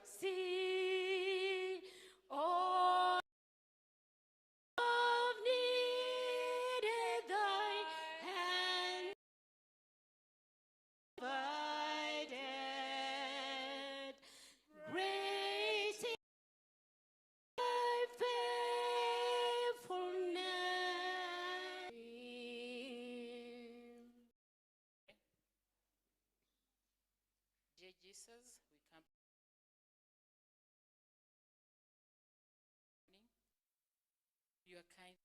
See all of needed thy hand provided. Great is thy faithfulness. Dear Jesus, we come. Your kind,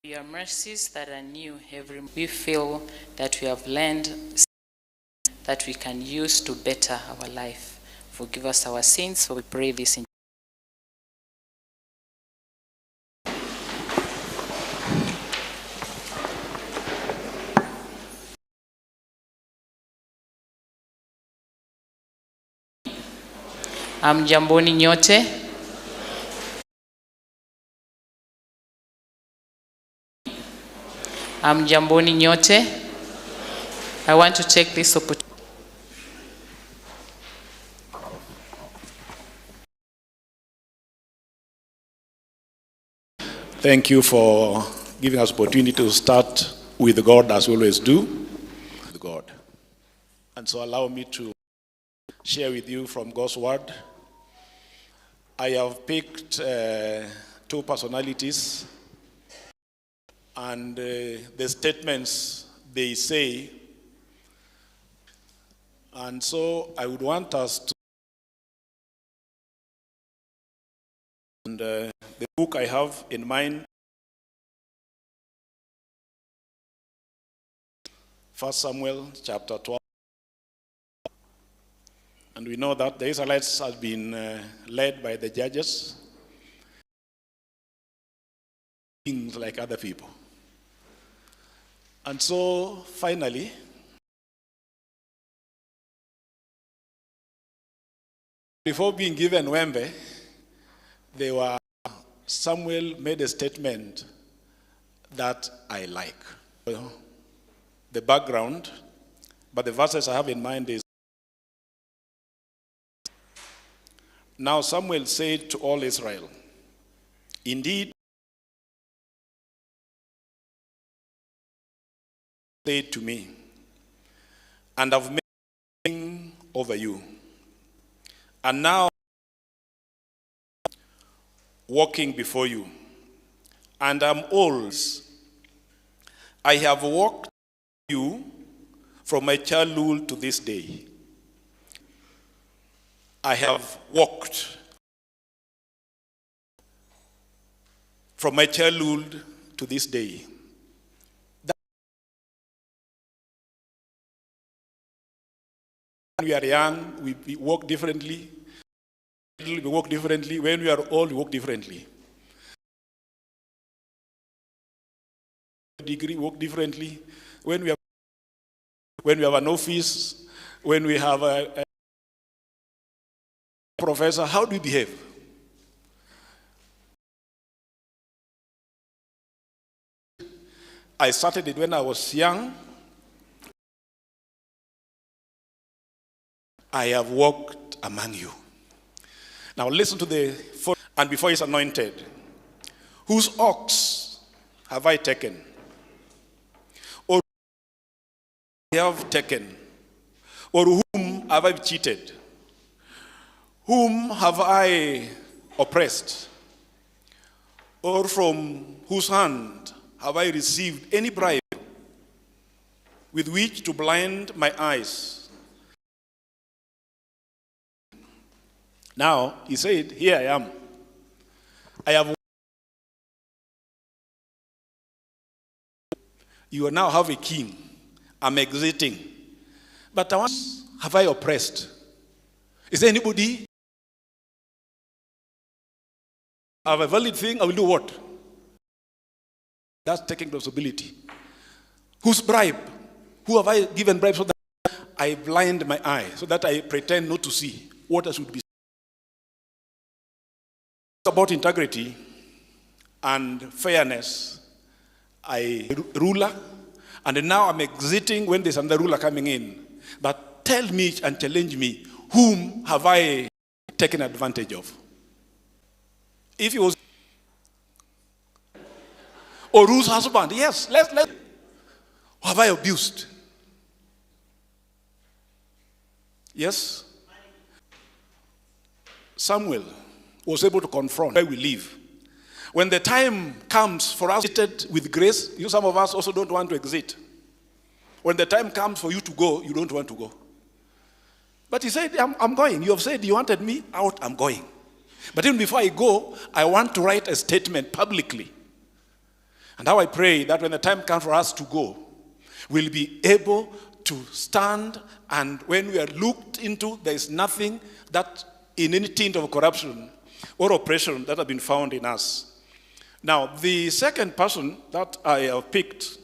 your mercies that are new every morning. We feel that we have learned that we can use to better our life. Forgive us our sins, for we pray this in Mjamboni nyote. Mjamboni nyote. I want to take this opportunity. Thank you for giving us opportunity to start with God as we always do. With God. And so allow me to share with you from God's word. I have picked two personalities, and the statements they say. And so I would want us to, and the book I have in mind, 1 Samuel chapter 12. And we know that the Israelites have been led by the judges, kings like other people. And so finally, before being given Wembe, Samuel made a statement that I like. The background, but the verses I have in mind is, now Samuel said to all Israel, indeed, said to me, and I've made king over you. And now walking before you, and I'm old. I have walked you from my childhood to this day. I have walked from my childhood to this day. When we are young, we walk differently. We walk differently. When we are old, we walk differently. Degree, walk differently. When we have an office, when we have a professor, how do we behave? I started it when I was young. I have walked among you. Now listen to the fourth, and before he's anointed, whose ox have I taken? Or have taken? Or whom have I cheated? Whom have I oppressed? Or from whose hand have I received any bribe with which to blind my eyes? Now, he said, here I am. I have. You now have a king. I'm exiting. But have I oppressed? Is there anybody? I have a valid thing, I will do what? That's taking responsibility. Whose bribe? Who have I given bribe so that I blind my eye, so that I pretend not to see what I should be? About integrity and fairness, ruler, and now I'm exiting when there's another ruler coming in. But tell me and challenge me, whom have I taken advantage of. If he was, or whose husband, yes, let's have I abused? Yes. Samuel was able to confront where we live. When the time comes for us to exit with grace, some of us also don't want to exit. When the time comes for you to go, you don't want to go. But he said, I'm going. You have said you wanted me out, I'm going. But even before I go, I want to write a statement publicly. And how I pray that when the time comes for us to go, we'll be able to stand, and when we are looked into, there is nothing that in any tint of corruption or oppression that have been found in us. Now, the second person that I have picked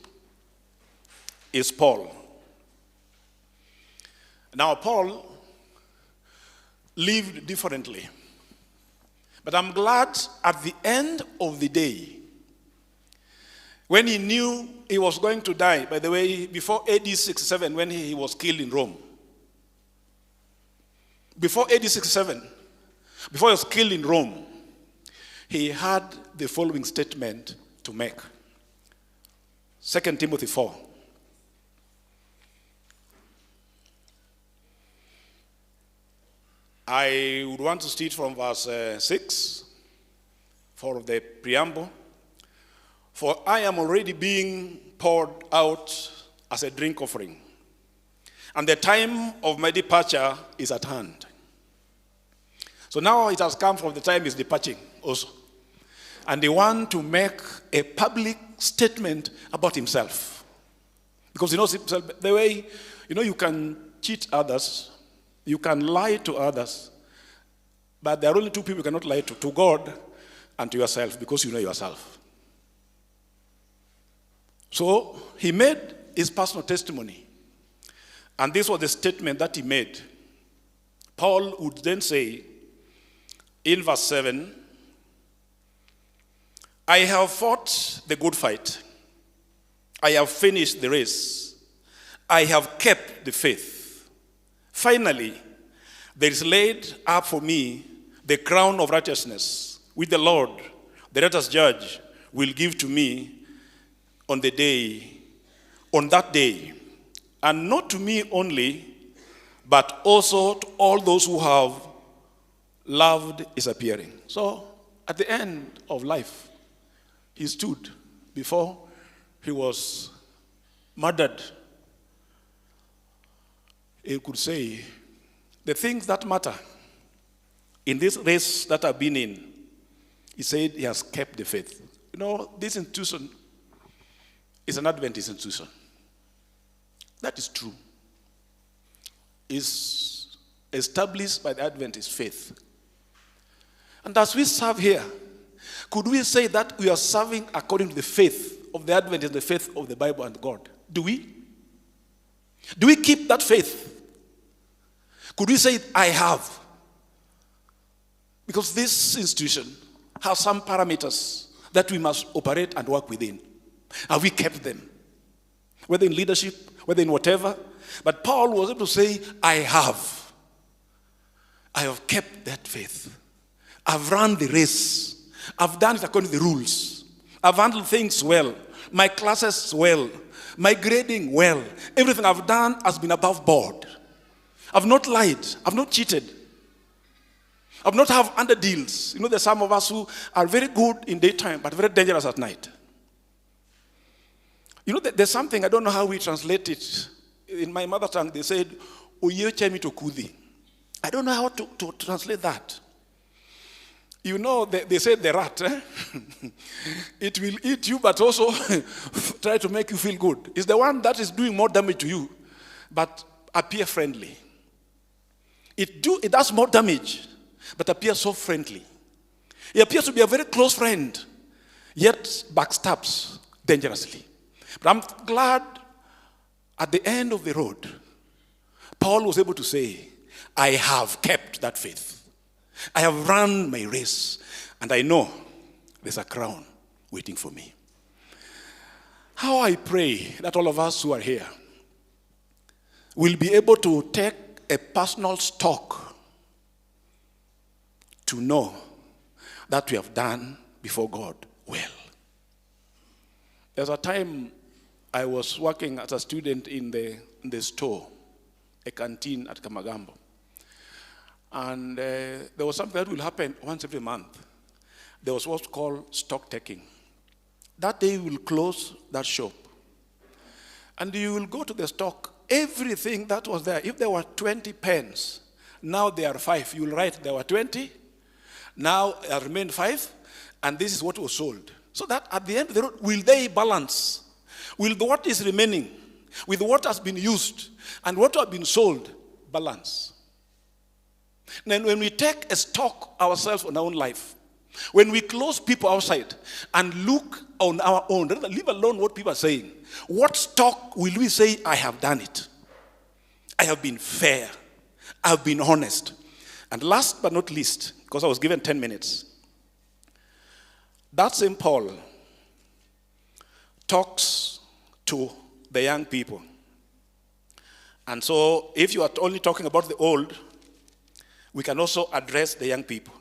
is Paul. Now, Paul lived differently. But I'm glad at the end of the day, when he knew he was going to die, by the way, before AD 67, when he was killed in Rome. Before AD 67, before he was killed in Rome, he had the following statement to make. 2 Timothy 4. I would want to start from verse 6 for the preamble. For I am already being poured out as a drink offering, and the time of my departure is at hand. So now it has come from the time he's departing also. And they want to make a public statement about himself. Because he knows himself, the way, you can cheat others, you can lie to others, but there are only two people you cannot lie to God and to yourself, because you know yourself. So he made his personal testimony. And this was the statement that he made. Paul would then say, in verse 7, I have fought the good fight. I have finished the race. I have kept the faith. Finally, there is laid up for me the crown of righteousness, which the Lord, the righteous judge, will give to me on that day, and not to me only, but also to all those who have loved his appearing. So, at the end of life, he stood before he was murdered. He could say, the things that matter in this race that I've been in, he said he has kept the faith. This institution is an Adventist institution. That is true. It's established by the Adventist faith. And as we serve here, could we say that we are serving according to the faith of the Adventists, the faith of the Bible and God? Do we? Do we keep that faith? Could we say, I have? Because this institution has some parameters that we must operate and work within. Have we kept them? Whether in leadership, whether in whatever. But Paul was able to say, I have. I have kept that faith. I've run the race. I've done it according to the rules. I've handled things well. My classes well. My grading well. Everything I've done has been above board. I've not lied. I've not cheated. I've not have under deals. There's some of us who are very good in daytime, but very dangerous at night. There's something, I don't know how we translate it. In my mother tongue, they said, Oyeche to kudi. I don't know how to translate that. They said the rat, it will eat you, but also try to make you feel good. It's the one that is doing more damage to you, but appear friendly. It does more damage, but appear so friendly. He appears to be a very close friend, yet backstabs dangerously. But I'm glad at the end of the road, Paul was able to say, I have kept that faith. I have run my race, and I know there's a crown waiting for me. How I pray that all of us who are here will be able to take a personal stock to know that we have done before God well. There's a time I was working as a student in the store, a canteen at Kamagambo. And there was something that will happen once every month. There was what's called stock taking. That day we will close that shop. And you will go to the stock, everything that was there. If there were 20 pens, now there are 5. You will write there were 20, now there remain 5, and this is what was sold. So that at the end of the road, will they balance? Will what is remaining with what has been used and what has been sold balance? Then when we take a stock ourselves on our own life, when we close people outside and look on our own, leave alone what people are saying, what stock will we say, I have done it? I have been fair. I have been honest. And last but not least, because I was given 10 minutes, that St. Paul talks to the young people. And so if you are only talking about the old, we can also address the young people.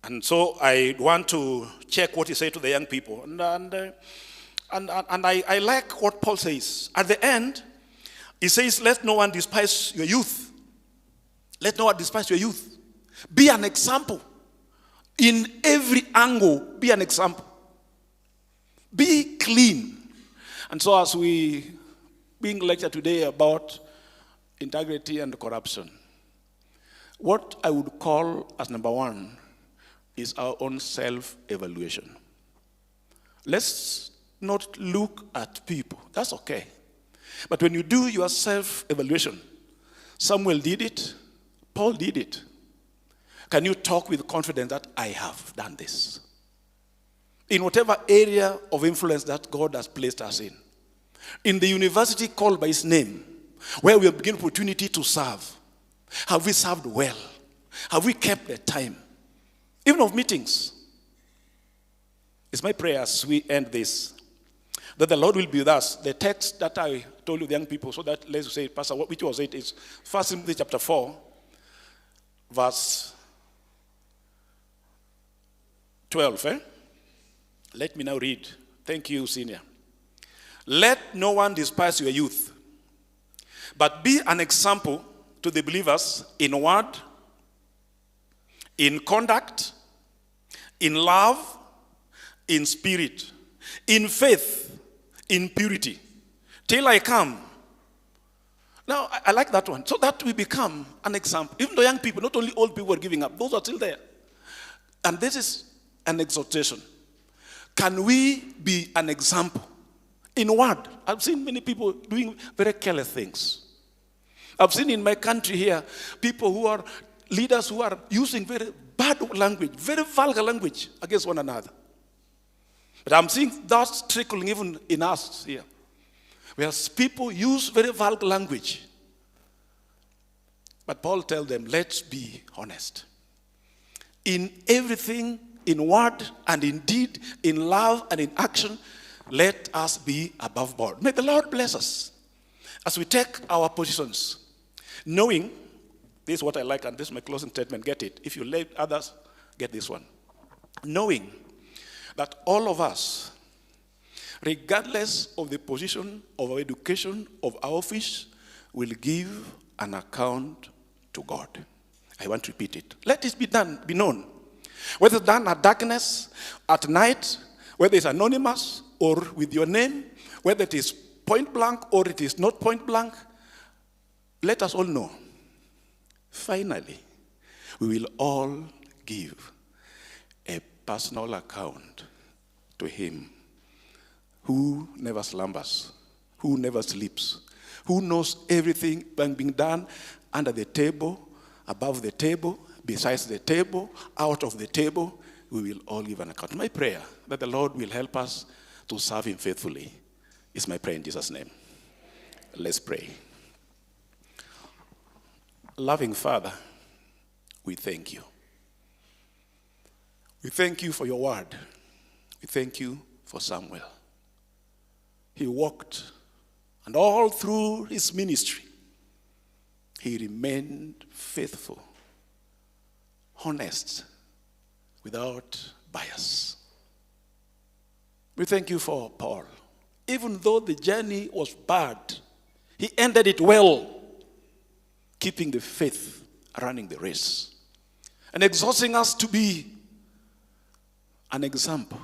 And so I want to check what he said to the young people. And I like what Paul says. At the end, he says, let no one despise your youth. Let no one despise your youth. Be an example. In every angle, be an example. Be clean. And so as we being lectured today about integrity and corruption, what I would call as number one is our own self-evaluation. Let's not look at people. That's okay. But when you do your self-evaluation, Samuel did it, Paul did it. Can you talk with confidence that I have done this? In whatever area of influence that God has placed us in the university called by his name, where we have given opportunity to serve, have we served well? Have we kept the time? Even of meetings. It's my prayer as we end this, that the Lord will be with us. The text that I told you, the young people, so that let's say, Pastor, which was it, is 1 Timothy chapter 4, verse 12. Let me now read. Thank you, senior. Let no one despise your youth, but be an example to the believers in word, in conduct, in love, in spirit, in faith, in purity, till I come. Now, I like that one. So that we become an example. Even the young people, not only old people are giving up, those are still there. And this is an exhortation. Can we be an example? In word, I've seen many people doing very careless things. I've seen in my country here, people who are leaders who are using very bad language, very vulgar language against one another. But I'm seeing that trickling even in us here. Whereas people use very vulgar language. But Paul tells them, let's be honest. In everything, in word and in deed, in love and in action, let us be above board. May the Lord bless us as we take our positions, knowing, this is what I like, and this is my closing statement, get it. If you let others, get this one. Knowing that all of us, regardless of the position of our education, of our office, will give an account to God. I want to repeat it. Let it be done, be known. Whether it's done at darkness, at night, whether it's anonymous or with your name, whether it is point blank or it is not point blank, let us all know. Finally, we will all give a personal account to him who never slumbers, who never sleeps, who knows everything being done under the table, above the table, besides the table, out of the table. We will all give an account. My prayer that the Lord will help us to serve him faithfully is my prayer in Jesus' name. Let's pray. Loving Father, we thank you. We thank you for your word. We thank you for Samuel. He walked, and all through his ministry, he remained faithful, honest, without bias. We thank you for Paul. Even though the journey was bad, he ended it well, keeping the faith, running the race, and exhorting us to be an example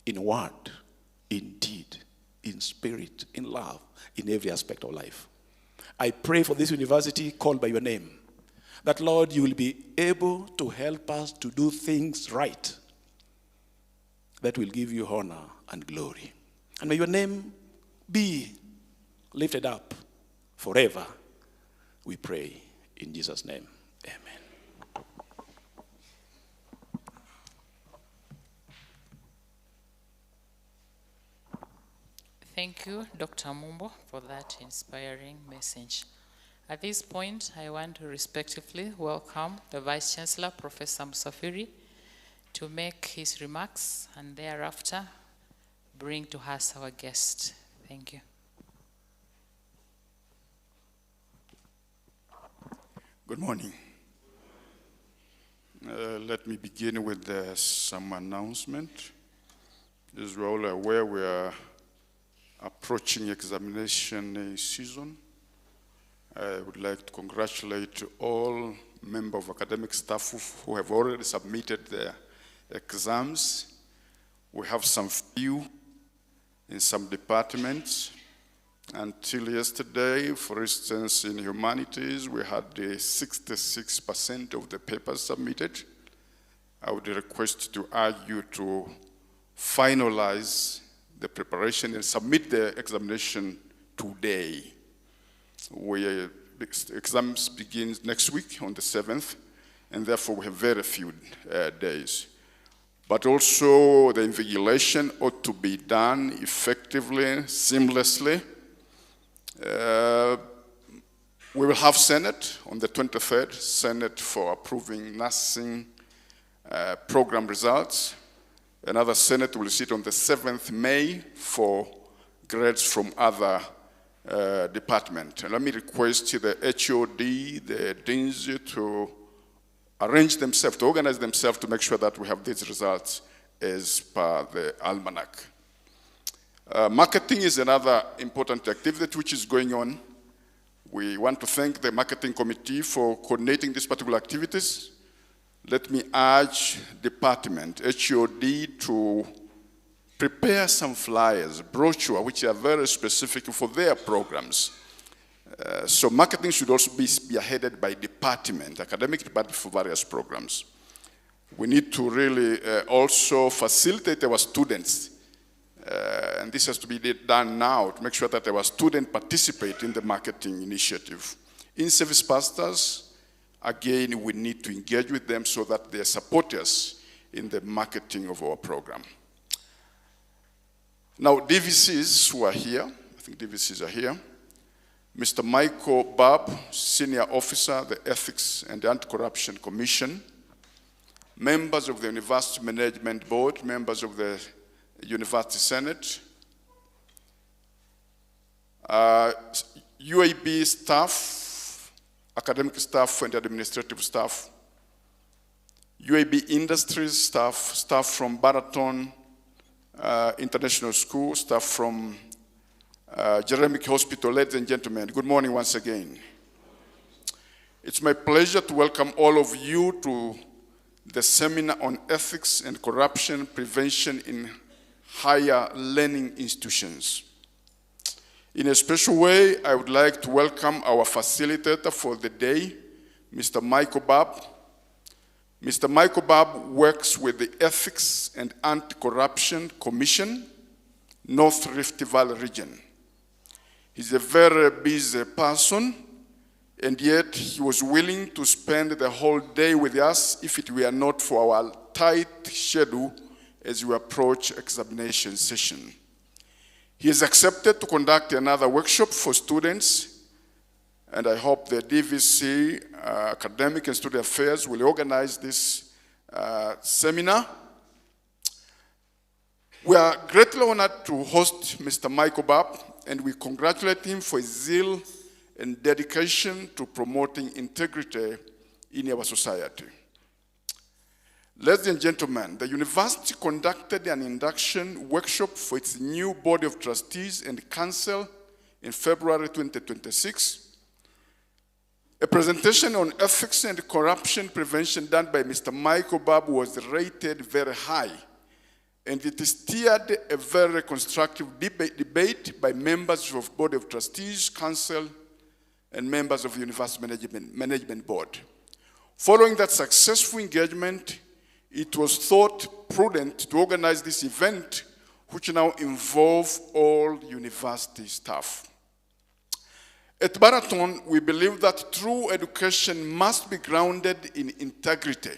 in word, in deed, in spirit, in love, in every aspect of life. I pray for this university called by your name, that, Lord, you will be able to help us to do things right that will give you honor and glory. And may your name be lifted up forever, we pray in Jesus' name. Amen. Thank you, Dr. Mumbo, for that inspiring message. At this point, I want to respectfully welcome the Vice Chancellor, Professor Musafiri, to make his remarks and thereafter bring to us our guest. Thank you. Good morning. Let me begin with some announcement. As we're all aware, we are approaching examination season. I would like to congratulate all members of academic staff who have already submitted their exams. We have some few in some departments. Until yesterday, for instance, in humanities, we had 66% of the papers submitted. I would request to urge you to finalize the preparation and submit the examination today. Exams begin next week on the 7th, and therefore we have very few days. But also the invigilation ought to be done effectively, seamlessly. We will have Senate on the 23rd, Senate for approving nursing program results. Another Senate will sit on the 7th May for grades from other departments. And let me request the HOD, the deans to arrange themselves, to organize themselves to make sure that we have these results as per the almanac. Marketing is another important activity which is going on. We want to thank the marketing committee for coordinating these particular activities. Let me urge department, HOD, to prepare some flyers, brochure, which are very specific for their programs. So marketing should also be spearheaded by department, academic department for various programs. We need to really also facilitate our students, and this has to be done now to make sure that our students participate in the marketing initiative. In-service pastors, again, we need to engage with them so that they support us in the marketing of our program. Now, DVCs who are here, I think DVCs are here. Mr. Michael Babb, Senior Officer, the Ethics and Anti-Corruption Commission, members of the University Management Board, members of the University Senate, UAB staff, academic staff and administrative staff, UAB Industries staff, staff from Baraton International School, staff from Jeremic Hospital. Ladies and gentlemen, good morning once again. It's my pleasure to welcome all of you to the seminar on ethics and corruption prevention in higher learning institutions. In a special way, I would like to welcome our facilitator for the day, Mr. Michael Babb. Mr. Michael Babb works with the Ethics and Anti-Corruption Commission, North Rift Valley region. He's a very busy person, and yet he was willing to spend the whole day with us if it were not for our tight schedule as we approach examination session. He has accepted to conduct another workshop for students, and I hope the DVC, Academic and Student Affairs, will organize this seminar. We are greatly honored to host Mr. Michael Babb, and we congratulate him for his zeal and dedication to promoting integrity in our society. Ladies and gentlemen, the university conducted an induction workshop for its new body of trustees and council in February 2026. A presentation on ethics and corruption prevention done by Mr. Michael Babu was rated very high, and it steered a very constructive debate by members of Board of Trustees, Council, and members of the University Management Board. Following that successful engagement, it was thought prudent to organize this event, which now involves all university staff. At Marathon, we believe that true education must be grounded in integrity,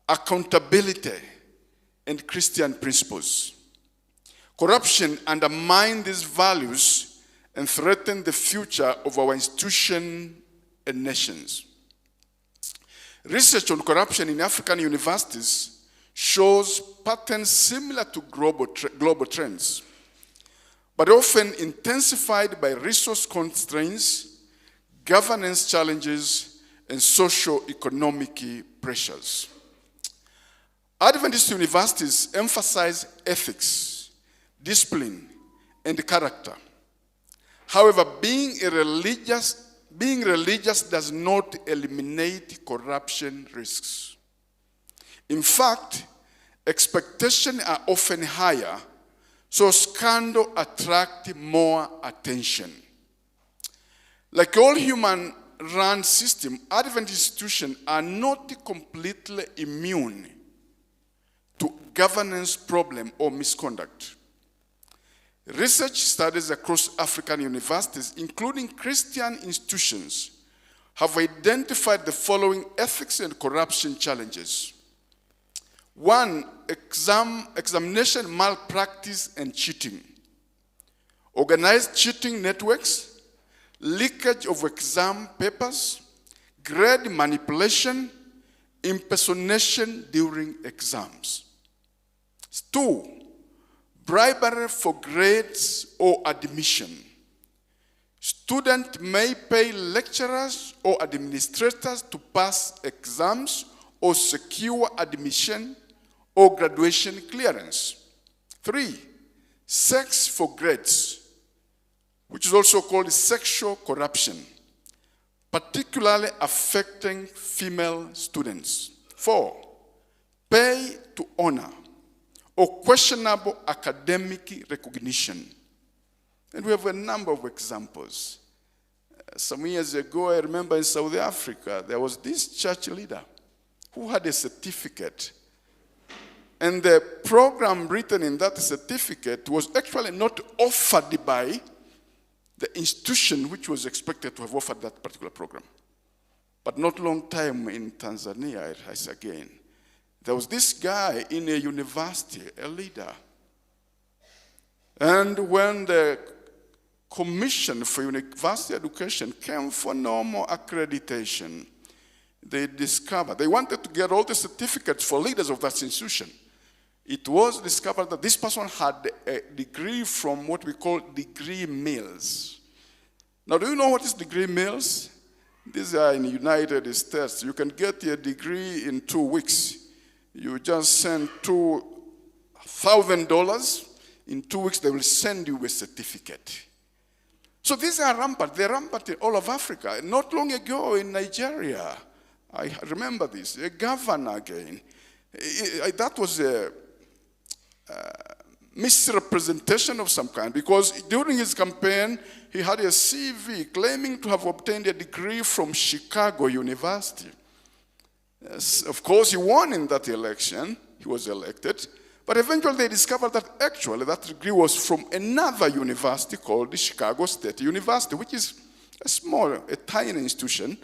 accountability, and Christian principles. Corruption undermines these values and threatens the future of our institution and nations. Research on corruption in African universities shows patterns similar to global trends, but often intensified by resource constraints, governance challenges, and socio-economic pressures. Adventist universities emphasize ethics, discipline, and character. However, being religious does not eliminate corruption risks. In fact, expectations are often higher, so scandal attracts more attention. Like all human-run systems, Adventist institutions are not completely immune to governance problem or misconduct. Research studies across African universities, including Christian institutions, have identified the following ethics and corruption challenges. 1, examination malpractice and cheating. Organized cheating networks, leakage of exam papers, grade manipulation, impersonation during exams. 2, bribery for grades or admission. Students may pay lecturers or administrators to pass exams or secure admission or graduation clearance. 3, sex for grades, which is also called sexual corruption, particularly affecting female students. 4, pay to honor or questionable academic recognition. And we have a number of examples. Some years ago, I remember in South Africa, there was this church leader who had a certificate. And the program written in that certificate was actually not offered by the institution which was expected to have offered that particular program. But not long time in Tanzania, again, there was this guy in a university, a leader. And when the Commission for University Education came for normal accreditation, they wanted to get all the certificates for leaders of that institution. It was discovered that this person had a degree from what we call degree mills. Now, do you know what is degree mills? These are in the United States. You can get a degree in 2 weeks. You just send $2,000. In 2 weeks, they will send you a certificate. So these are rampant. They're rampant in all of Africa. Not long ago in Nigeria, I remember this, a governor again. That was a misrepresentation of some kind, because during his campaign, he had a CV claiming to have obtained a degree from Chicago University. Yes, of course, he won in that election. He was elected. But eventually they discovered that actually that degree was from another university called the Chicago State University, which is a tiny institution.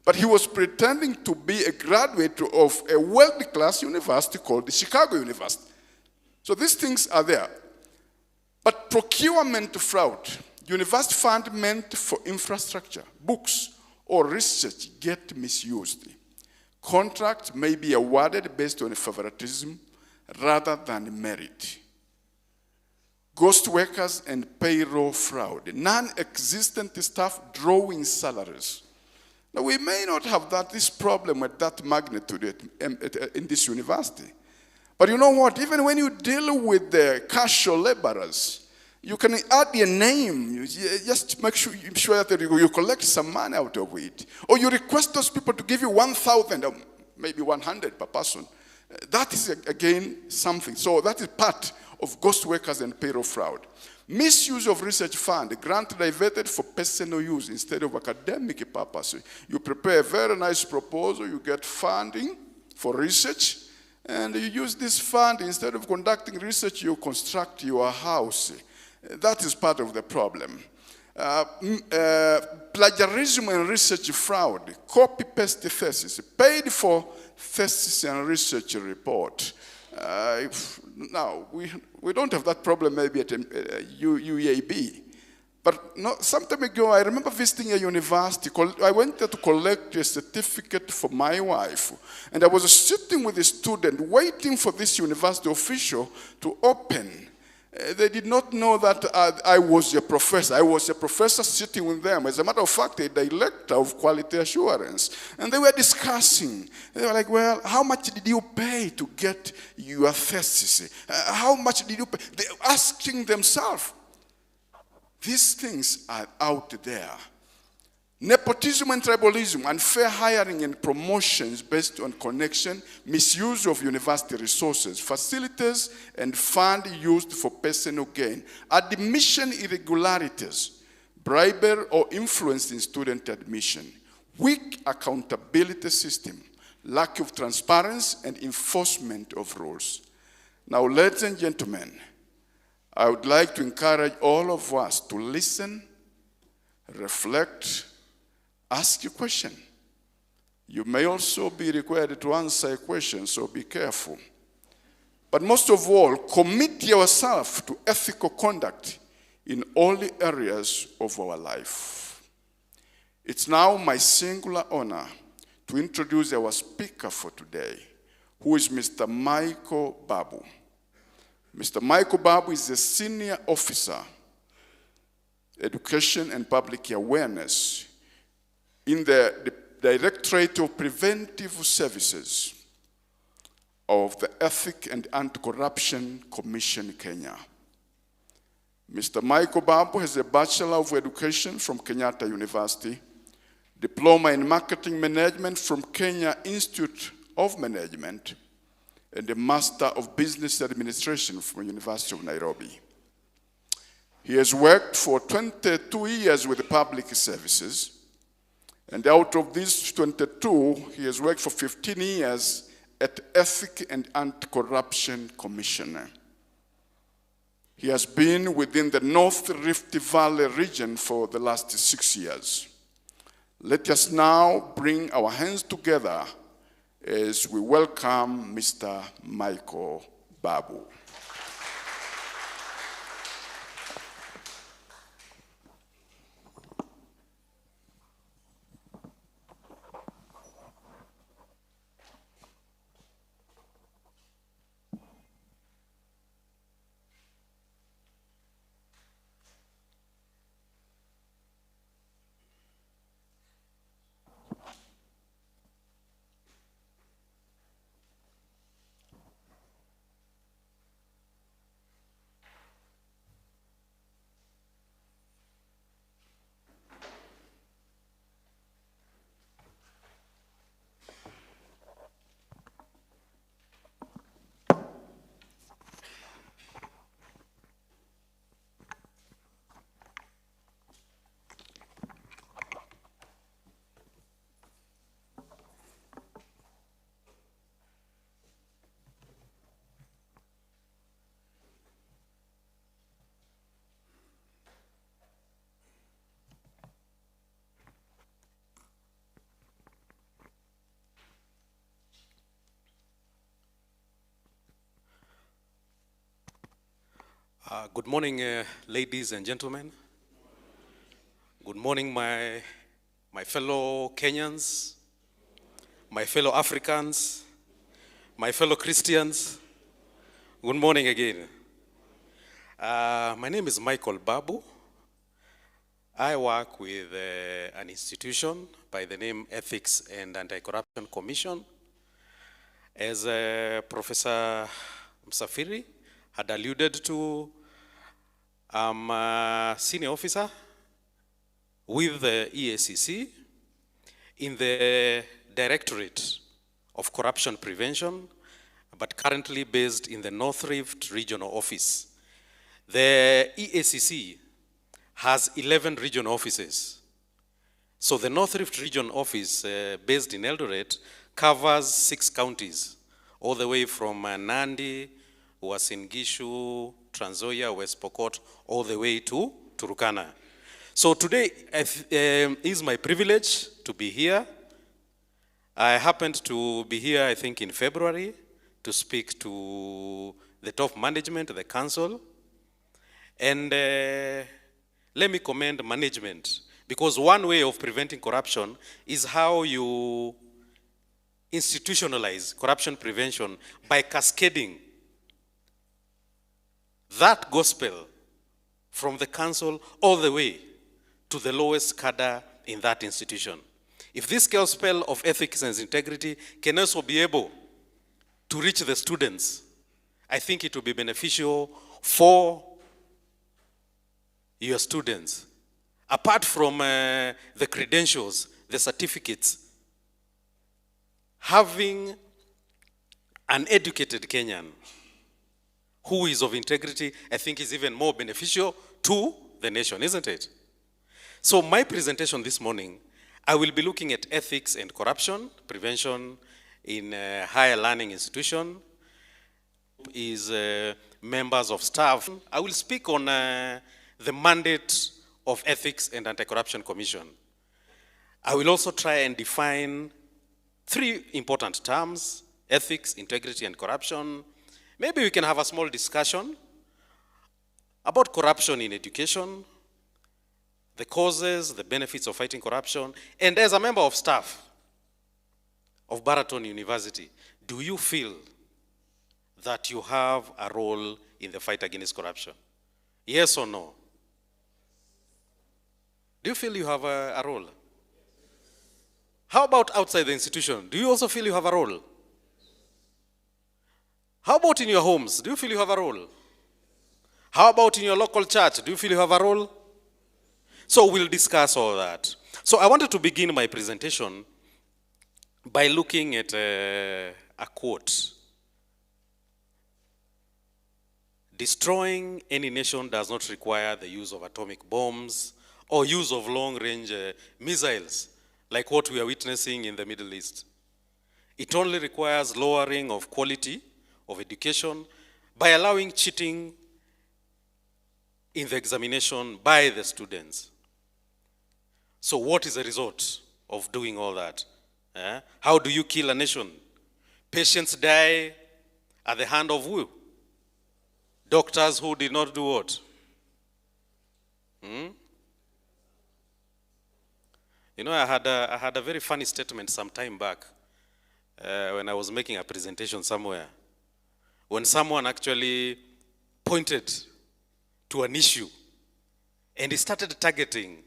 But he was pretending to be a graduate of a world-class university called the Chicago University. So these things are there. But procurement fraud, university fund meant for infrastructure, books, or research get misused. Contracts may be awarded based on favoritism rather than merit. ghost workers and payroll fraud, non-existent staff drawing salaries. Now, we may not have this problem at that magnitude in this university. But you know what? Even when you deal with the casual laborers, you can add a name. You just make sure that you collect some money out of it. Or you request those people to give you 1,000 or maybe 100 per person. That is, again, something. So that is part of ghost workers and payroll fraud. Misuse of research fund, grant diverted for personal use instead of academic purpose. You prepare a very nice proposal, you get funding for research, and you use this fund. Instead of conducting research, you construct your house. That is part of the problem. Plagiarism and research fraud, copy-paste thesis, paid for thesis and research report. Now, we don't have that problem maybe at UAB. But some time ago, I remember visiting a university. I went there to collect a certificate for my wife. And I was sitting with a student waiting for this university official to open. They did not know that I was a professor. I was a professor sitting with them. As a matter of fact, a director of quality assurance. And they were discussing. They were like, well, how much did you pay to get your thesis? How much did you pay? They were asking themselves. These things are out there. Nepotism and tribalism, unfair hiring and promotions based on connection, misuse of university resources, facilities and fund used for personal gain, admission irregularities, bribery or influence in student admission, weak accountability system, lack of transparency and enforcement of rules. Now, ladies and gentlemen, I would like to encourage all of us to listen, reflect, ask a question. You may also be required to answer a question, so be careful. But most of all, commit yourself to ethical conduct in all the areas of our life. It's now my singular honor to introduce our speaker for today, who is Mr. Michael Babu. Mr. Michael Babu is a senior officer, education and public awareness in the Directorate of Preventive Services of the Ethics and Anti-Corruption Commission, Kenya. Mr. Michael Babu has a Bachelor of Education from Kenyatta University, Diploma in Marketing Management from Kenya Institute of Management, and a Master of Business Administration from University of Nairobi. He has worked for 22 years with the public services, and out of these 22, he has worked for 15 years at Ethics and Anti-Corruption Commission. He has been within the North Rift Valley region for the last 6 years. Let us now bring our hands together as we welcome Mr. Michael Babu. Good morning, ladies and gentlemen. Good morning, my fellow Kenyans, my fellow Africans, my fellow Christians. Good morning again. My name is Michael Babu. I work with an institution by the name Ethics and Anti-Corruption Commission. As Professor Msafiri had alluded to, I'm a senior officer with the EACC in the Directorate of Corruption Prevention, but currently based in the North Rift Regional Office. The EACC has 11 regional offices. So the North Rift Region Office, based in Eldoret, covers 6 counties, all the way from Nandi, Uasin Gishu, Trans Nzoia, West Pokot, all the way to Turkana. So today is my privilege to be here. I happened to be here, I think, in February to speak to the top management, the council. And let me commend management, because one way of preventing corruption is how you institutionalize corruption prevention by cascading that gospel from the council all the way to the lowest cadre in that institution. If this gospel of ethics and integrity can also be able to reach the students, I think it will be beneficial for your students. Apart from the credentials, the certificates, having an educated Kenyan who is of integrity, I think is even more beneficial to the nation, isn't it? So my presentation this morning, I will be looking at ethics and corruption prevention in a higher learning institution, is members of staff. I will speak on the mandate of Ethics and Anti-Corruption Commission. I will also try and define 3 important terms: ethics, integrity, and corruption. Maybe we can have a small discussion about corruption in education, the causes, the benefits of fighting corruption. And as a member of staff of Baraton University, do you feel that you have a role in the fight against corruption? Yes or no? Do you feel you have a role? How about outside the institution? Do you also feel you have a role? How about in your homes? Do you feel you have a role? How about in your local church? Do you feel you have a role? So we'll discuss all that. So I wanted to begin my presentation by looking at a quote. Destroying any nation does not require the use of atomic bombs or use of long-range missiles, like what we are witnessing in the Middle East. It only requires lowering of quality of education by allowing cheating in the examination by the students. So what is the result of doing all that? How do you kill a nation? Patients die at the hand of who? Doctors who did not do what? You know, I had a very funny statement some time back when I was making a presentation somewhere. When someone actually pointed to an issue and he started targeting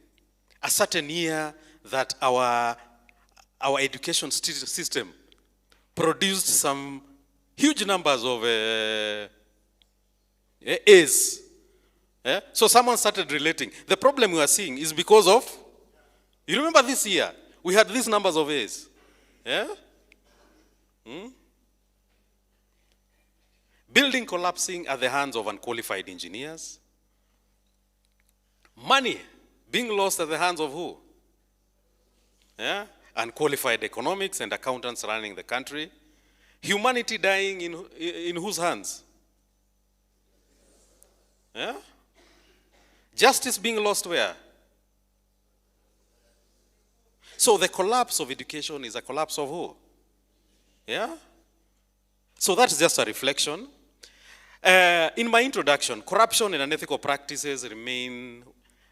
a certain year that our education system produced some huge numbers of A's. Yeah? So someone started relating. The problem we are seeing is because of, you remember this year, we had these numbers of A's. Yeah? Building collapsing at the hands of unqualified engineers. Money being lost at the hands of who? Yeah? Unqualified economics and accountants running the country. Humanity dying in whose hands? Yeah? Justice being lost where? So the collapse of education is a collapse of who? Yeah? So that's just a reflection. In my introduction, corruption and unethical practices remain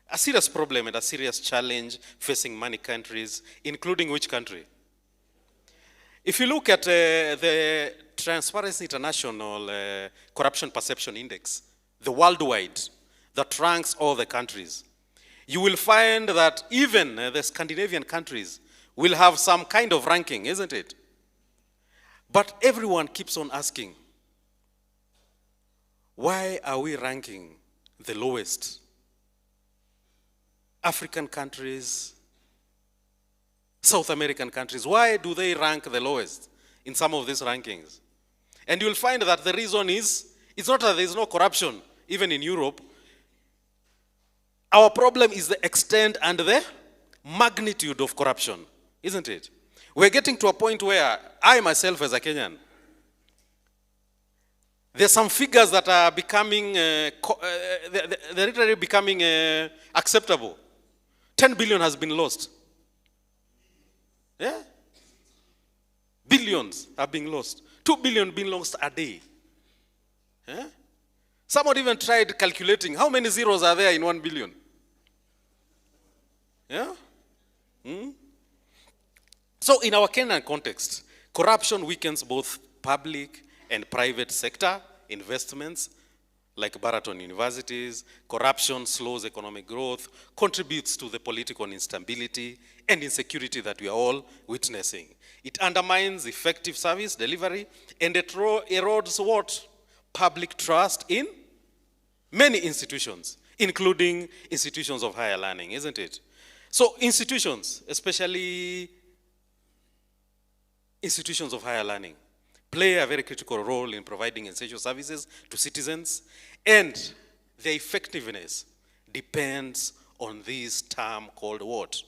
a serious problem and a serious challenge facing many countries, including which country? If you look at the Transparency International Corruption Perception Index, the worldwide, that ranks all the countries, you will find that even the Scandinavian countries will have some kind of ranking, isn't it? But everyone keeps on asking, why are we ranking the lowest? African countries, South American countries, why do they rank the lowest in some of these rankings? And you'll find that the reason is, it's not that there's no corruption, even in Europe. Our problem is the extent and the magnitude of corruption, isn't it? We're getting to a point where I myself as a Kenyan, there's some figures that are becoming, they're literally becoming acceptable. 10 billion has been lost. Yeah? Billions are being lost. 2 billion being lost a day. Yeah? Someone even tried calculating how many zeros are there in 1 billion. Yeah? So in our Kenyan context, corruption weakens both public and private sector investments, like Baraton universities. Corruption slows economic growth, contributes to the political instability and insecurity that we are all witnessing. It undermines effective service delivery and it erodes what? Public trust in many institutions, including institutions of higher learning, isn't it? So institutions, especially institutions of higher learning, play a very critical role in providing essential services to citizens, and their effectiveness depends on this term called what?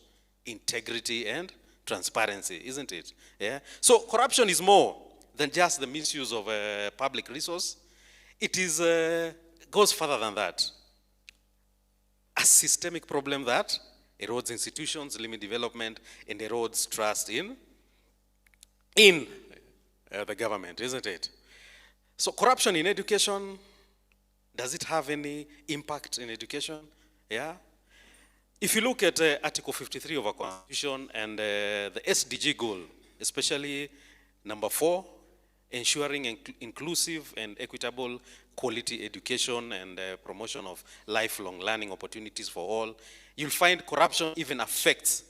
Integrity and transparency, isn't it? Yeah. So corruption is more than just the misuse of a public resource. It is goes further than that. A systemic problem that erodes institutions, limits development, and erodes trust in the government, isn't it? So corruption in education, does it have any impact in education? Yeah. If you look at Article 53 of our Constitution and the SDG goal, especially number 4, ensuring inclusive and equitable quality education and promotion of lifelong learning opportunities for all, you'll find corruption even affects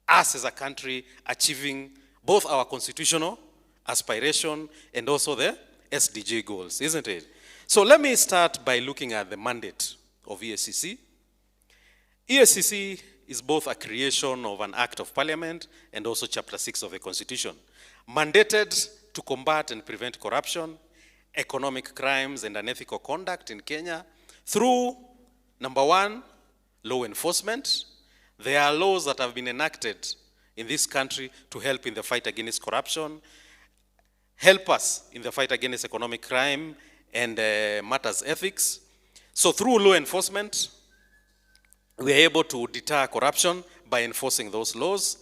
us as a country achieving both our constitutional aspiration and also the SDG goals, isn't it? So let me start by looking at the mandate of EACC. EACC is both a creation of an Act of Parliament and also Chapter 6 of the Constitution, mandated to combat and prevent corruption, economic crimes, and unethical conduct in Kenya through, number 1, law enforcement. There are laws that have been enacted in this country to help in the fight against corruption, help us in the fight against economic crime and matters ethics. So through law enforcement, we are able to deter corruption by enforcing those laws.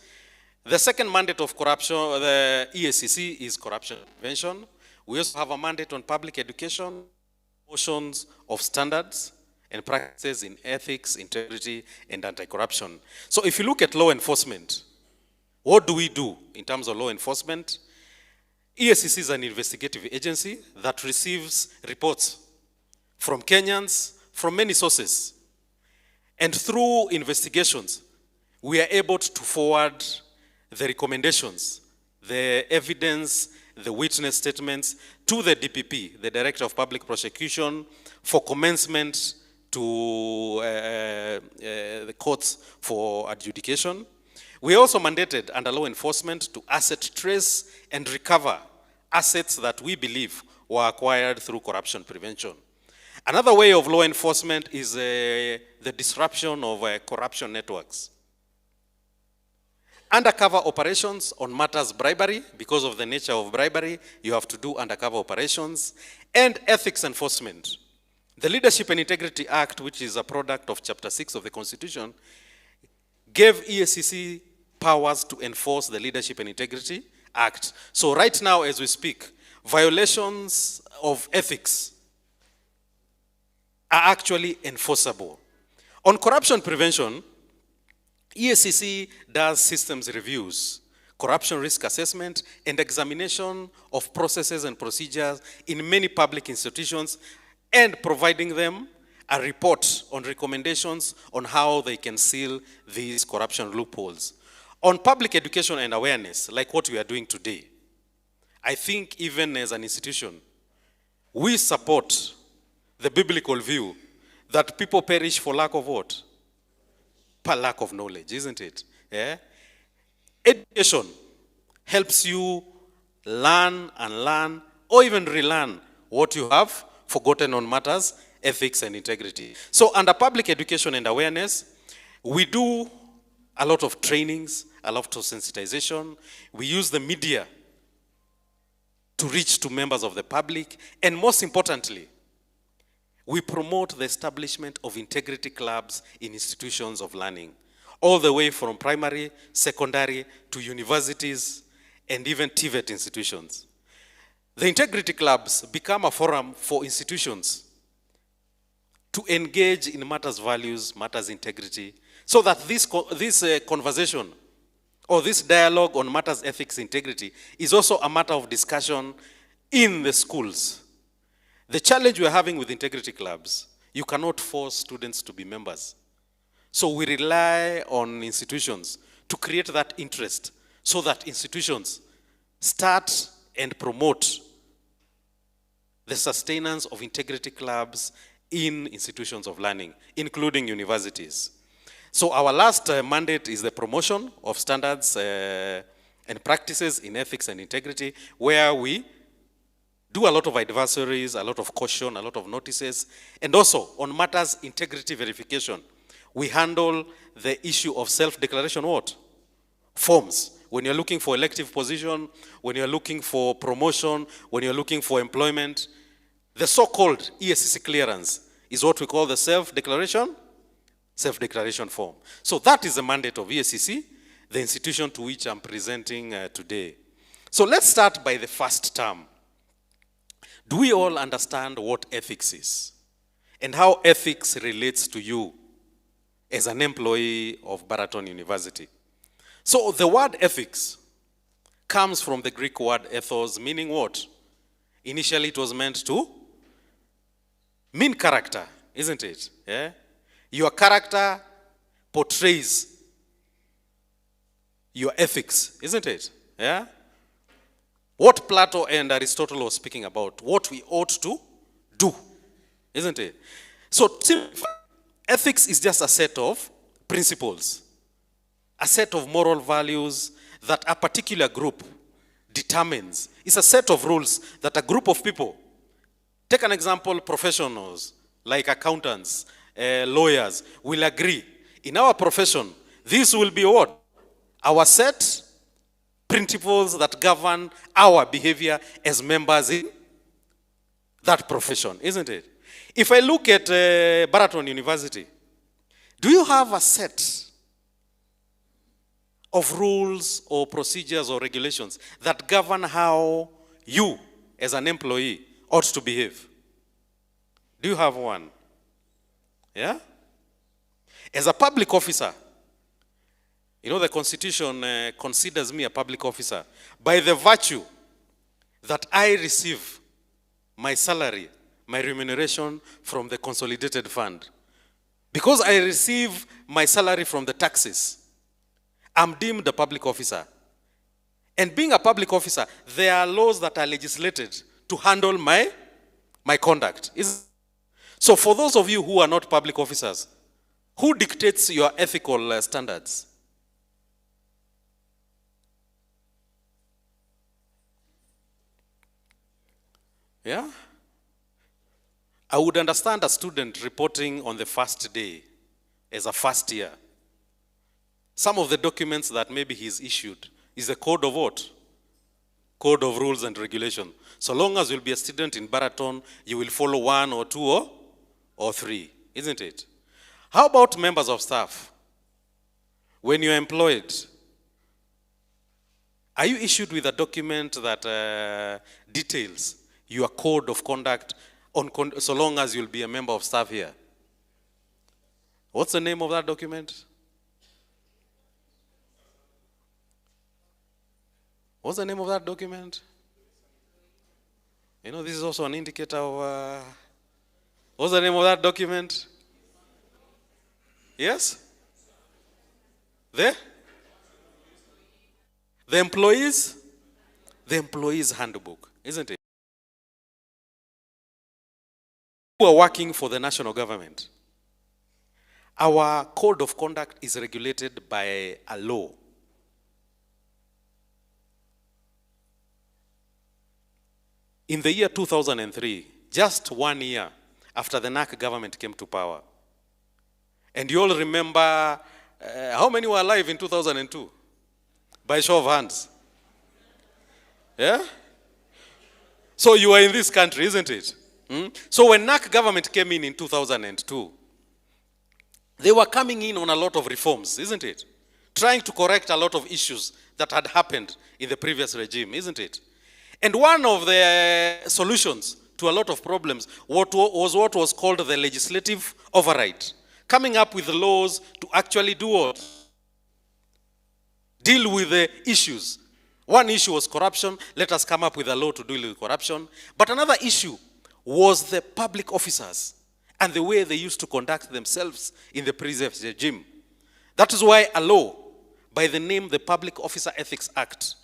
The second mandate of corruption, the EACC, is corruption prevention. We also have a mandate on public education, promotions of standards and practices in ethics, integrity, and anti-corruption. So if you look at law enforcement, what do we do in terms of law enforcement? EACC is an investigative agency that receives reports from Kenyans, from many sources. And through investigations, we are able to forward the recommendations, the evidence, the witness statements to the DPP, the Director of Public Prosecution, for commencement to the courts for adjudication. We are also mandated under law enforcement to asset trace and recover assets that we believe were acquired through corruption prevention. Another way of law enforcement is the disruption of corruption networks. Undercover operations on matters bribery, because of the nature of bribery, you have to do undercover operations, and ethics enforcement. The Leadership and Integrity Act, which is a product of Chapter 6 of the Constitution, gave EACC powers to enforce the Leadership and Integrity Act. So right now, as we speak, violations of ethics are actually enforceable. On corruption prevention, EACC does systems reviews, corruption risk assessment, and examination of processes and procedures in many public institutions, and providing them a report on recommendations on how they can seal these corruption loopholes. On public education and awareness, like what we are doing today, I think even as an institution, we support the biblical view that people perish for lack of what? Per lack of knowledge, isn't it? Yeah? Education helps you learn and learn, or even relearn what you have forgotten on matters, ethics and integrity. So under public education and awareness, we do a lot of trainings, a lot of sensitization. We use the media to reach to members of the public. And most importantly, we promote the establishment of integrity clubs in institutions of learning, all the way from primary, secondary, to universities, and even TVET institutions. The integrity clubs become a forum for institutions to engage in matters values, matters integrity, so that this conversation or this dialogue on matters ethics integrity is also a matter of discussion in the schools. The challenge we're having with integrity clubs, you cannot force students to be members. So we rely on institutions to create that interest so that institutions start and promote the sustenance of integrity clubs in institutions of learning, including universities. So our last mandate is the promotion of standards and practices in ethics and integrity, where we do a lot of advisories, a lot of caution, a lot of notices, and also on matters integrity verification. We handle the issue of self-declaration what? Forms. When you're looking for elective position, when you're looking for promotion, when you're looking for employment, the so-called ESCC clearance is what we call the self-declaration form. So that is the mandate of ESCC, the institution to which I'm presenting today. So let's start by the first term. Do we all understand what ethics is and how ethics relates to you as an employee of Baraton University? So the word ethics comes from the Greek word ethos, meaning what? Initially it was meant to mean character, isn't it? Yeah? Your character portrays your ethics, isn't it? Yeah? What Plato and Aristotle were speaking about, what we ought to do, isn't it? So ethics is just a set of principles, a set of moral values that a particular group determines. It's a set of rules that a group of people, take an example, professionals like accountants, lawyers, will agree. In our profession, this will be what? Our set principles that govern our behavior as members in that profession, isn't it? If I look at Baraton University, do you have a set of rules or procedures or regulations that govern how you, as an employee, ought to behave? Do you have one? Yeah? As a public officer, you know, the Constitution considers me a public officer by the virtue that I receive my salary, my remuneration from the consolidated fund. Because I receive my salary from the taxes, I'm deemed a public officer. And being a public officer, there are laws that are legislated to handle my conduct. So for those of you who are not public officers, who dictates your ethical standards? Yeah? I would understand a student reporting on the first day as a first year. Some of the documents that maybe he's issued is a code of what? Code of rules and regulation. So long as you'll be a student in Baraton, you will follow one or two or three, isn't it? How about members of staff? When you're employed, are you issued with a document that details your code of conduct so long as you'll be a member of staff here? What's the name of that document? What's the name of that document? You know, this is also an indicator of What's the name of that document? Yes? The employees? The employees handbook, isn't it? Who are working for the national government. Our code of conduct is regulated by a law. In the year 2003, just 1 year after the NAC government came to power, and you all remember how many were alive in 2002? By show of hands. Yeah? So you are in this country, isn't it? So when NAC government came in 2002, they were coming in on a lot of reforms, isn't it? Trying to correct a lot of issues that had happened in the previous regime, isn't it? And one of the solutions to a lot of problems was what was called the legislative override. Coming up with laws to actually do what? Deal with the issues. One issue was corruption. Let us come up with a law to deal with corruption. But another issue was the public officers and the way they used to conduct themselves in the previous regime. That is why a law by the name the Public Officer Ethics Act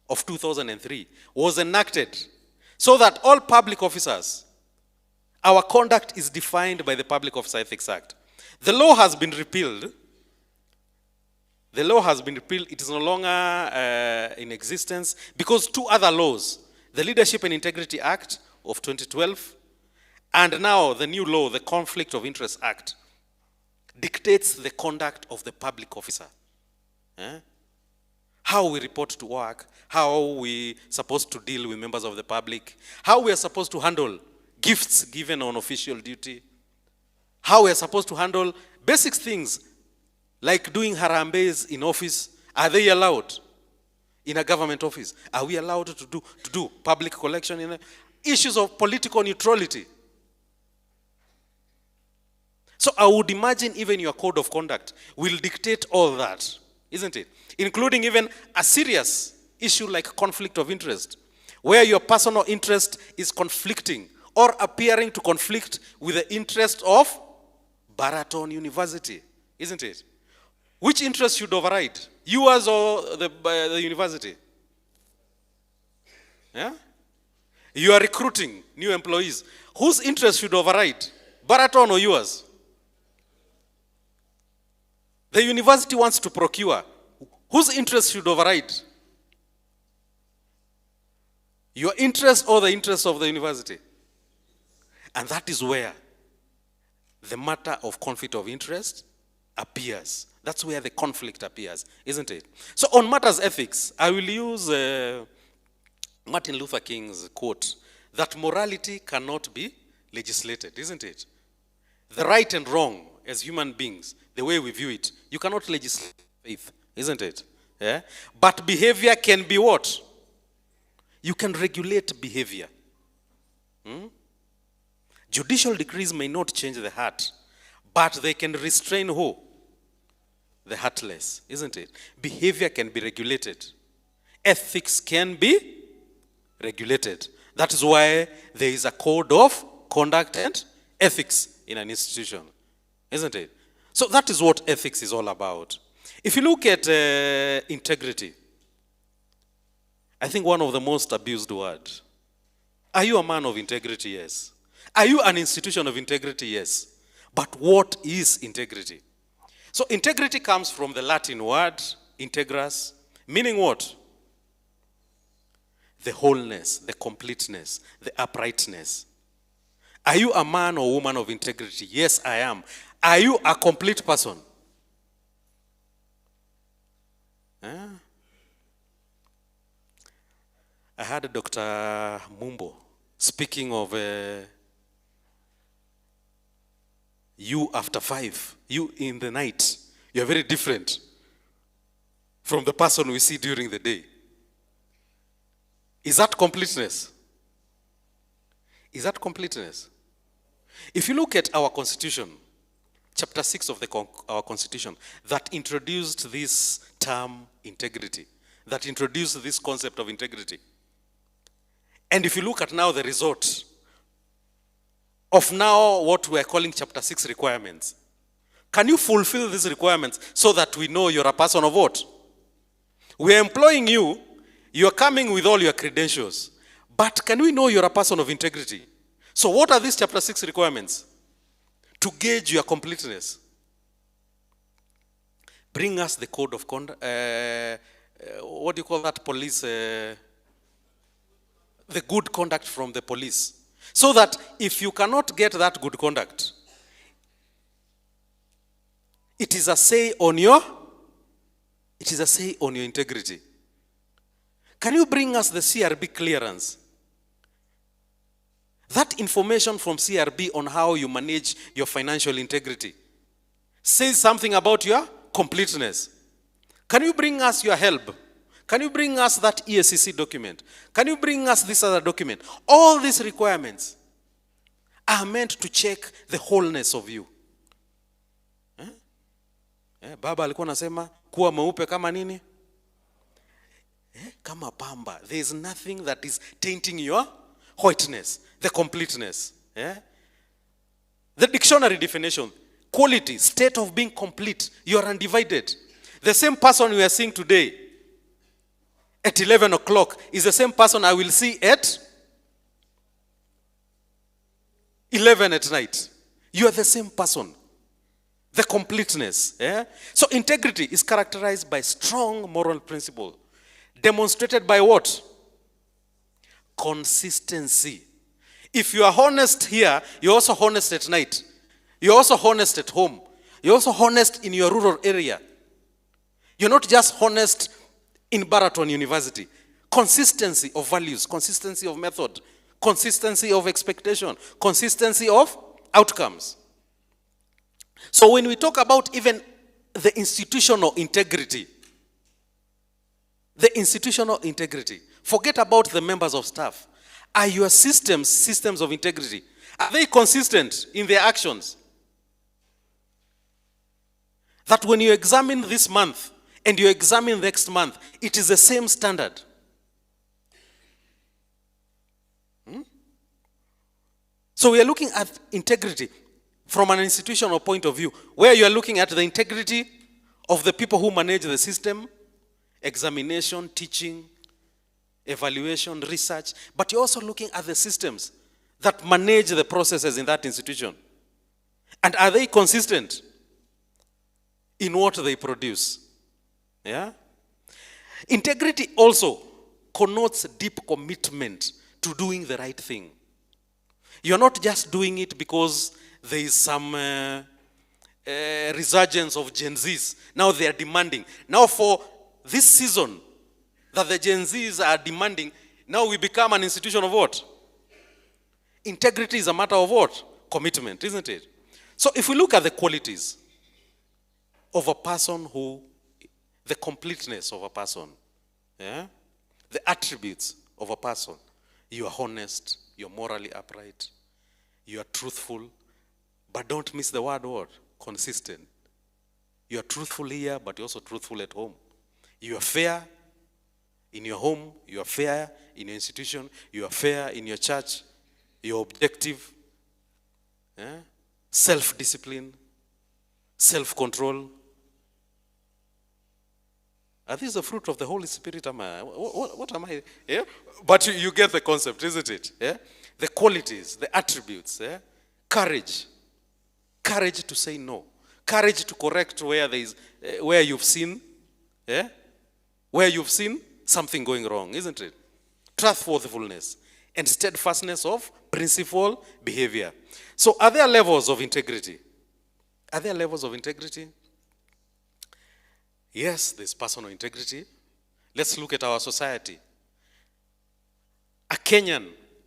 of 2003 was enacted so that all public officers, our conduct is defined by the Public Officer Ethics Act. The law has been repealed. The law has been repealed. It is no longer in existence because two other laws, the Leadership and Integrity Act of 2012 and now the new law, the Conflict of Interest Act, dictates the conduct of the public officer. How we report to work, how we supposed to deal with members of the public, how we are supposed to handle gifts given on official duty, how we are supposed to handle basic things like doing harambees in office. Are they allowed in a government office? Are we allowed to do public collection in issues of political neutrality? So I would imagine even your code of conduct will dictate all that, isn't it? Including even a serious issue like conflict of interest, where your personal interest is conflicting or appearing to conflict with the interest of Baraton University, isn't it? Which interest should override? Yours or the university? Yeah? You are recruiting new employees. Whose interest should override? Baraton or yours? The university wants to procure. Whose interest should override? Your interest or the interest of the university? And that is where the matter of conflict of interest appears. That's where the conflict appears, isn't it? So on matters ethics, I will use Martin Luther King's quote that morality cannot be legislated, isn't it? The right and wrong as human beings, the way we view it, you cannot legislate faith, isn't it? Yeah? But behavior can be what? You can regulate behavior. Judicial decrees may not change the heart, but they can restrain who? The heartless, isn't it? Behavior can be regulated. Ethics can be regulated. That is why there is a code of conduct and ethics in an institution, isn't it? So that is what ethics is all about. If you look at integrity, I think one of the most abused words. Are you a man of integrity? Yes. Are you an institution of integrity? Yes. But what is integrity? So integrity comes from the Latin word, integras, meaning what? The wholeness, the completeness, the uprightness. Are you a man or woman of integrity? Yes, I am. Are you a complete person? I heard Dr. Mumbo speaking of you after 5, you in the night. You're very different from the person we see during the day. Is that completeness? Is that completeness? If you look at our constitution, chapter 6 of our constitution, that introduced this term integrity, that introduced this concept of integrity. And if you look at now the result of now what we are calling chapter 6 requirements. Can you fulfill these requirements so that we know you're a person of what? We are employing you, you're coming with all your credentials, but can we know you're a person of integrity? So what are these chapter 6 requirements? To gauge your completeness. Bring us the code of conduct, what do you call that police? The good conduct from the police. So that if you cannot get that good conduct, it is a say on your integrity. Can you bring us the CRB clearance? That information from CRB on how you manage your financial integrity says something about your completeness. Can you bring us your HELB? Can you bring us that ESCC document? Can you bring us this other document? All these requirements are meant to check the wholeness of you. Baba alikuwa anasema kuwa mweupe kama nini? Kama pamba. There is nothing that is tainting your whiteness, the completeness. The dictionary definition, quality, state of being complete. You are undivided. The same person we are seeing today at 11 o'clock is the same person I will see at 11 at night. You are the same person. The completeness. So integrity is characterized by strong moral principle. Demonstrated by what? Consistency. If you are honest here, you're also honest at night. You're also honest at home. You're also honest in your rural area. You're not just honest in Baraton University. Consistency of values, consistency of method, consistency of expectation, consistency of outcomes. So when we talk about even the institutional integrity, forget about the members of staff. Are your systems of integrity, are they consistent in their actions? That when you examine this month and you examine next month, it is the same standard. So we are looking at integrity from an institutional point of view, where you are looking at the integrity of the people who manage the system, examination, teaching, evaluation, research, but you're also looking at the systems that manage the processes in that institution. And are they consistent in what they produce? Integrity also connotes deep commitment to doing the right thing. You're not just doing it because there is some resurgence of Gen Zs. Now they are demanding. Now for this season that the Gen Zs are demanding, now we become an institution of what? Integrity is a matter of what? Commitment, isn't it? So if we look at the qualities of a person the completeness of a person, the attributes of a person, you are honest, you're morally upright, you are truthful, but don't miss the word what? Consistent. You are truthful here, but you're also truthful at home. You are fair in your home, you are fair in your institution, you are fair in your church, you're objective, self-discipline, self-control. Are these the fruit of the Holy Spirit? What am I? But you get the concept, isn't it? The qualities, the attributes, courage. Courage to say no. Courage to correct where you've seen, where you've seen something going wrong, isn't it? Trustworthiness and steadfastness of principle behavior. So are there levels of integrity? Are there levels of integrity? Yes, there's personal integrity. Let's look at our society.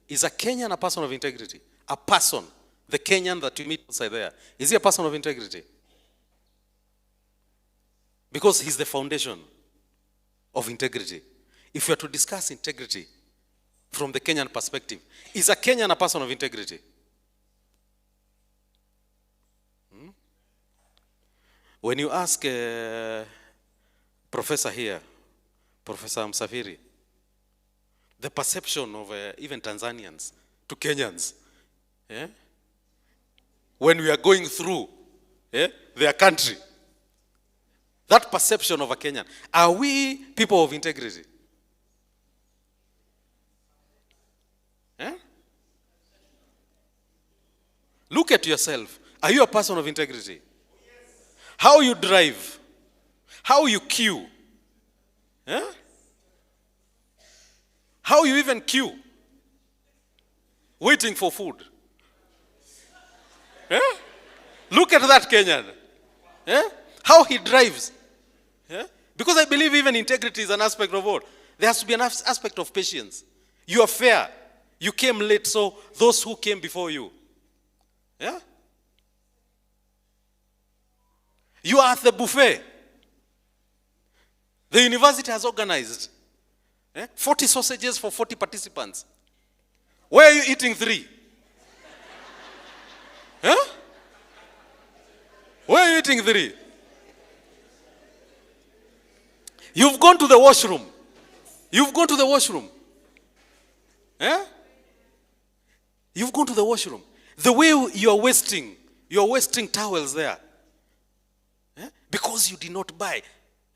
Is a Kenyan a person of integrity? A person, the Kenyan that you meet outside there, is he a person of integrity? Because he's the foundation of integrity. If we are to discuss integrity from the Kenyan perspective, is a Kenyan a person of integrity? When you ask Professor here, Professor Msafiri, the perception of even Tanzanians to Kenyans, when we are going through their country. That perception of a Kenyan. Are we people of integrity? Look at yourself. Are you a person of integrity? How you drive? How you queue? How you even queue? Waiting for food. Look at that Kenyan. How he drives. Because I believe even integrity is an aspect of what? There has to be an aspect of patience. You are fair. You came late, so those who came before you. You are at the buffet. The university has organized 40 sausages for 40 participants. Why are you eating 3? Why are you eating 3? You've gone to the washroom. You've gone to the washroom. You've gone to the washroom. The way you're wasting towels there. Because you did not buy.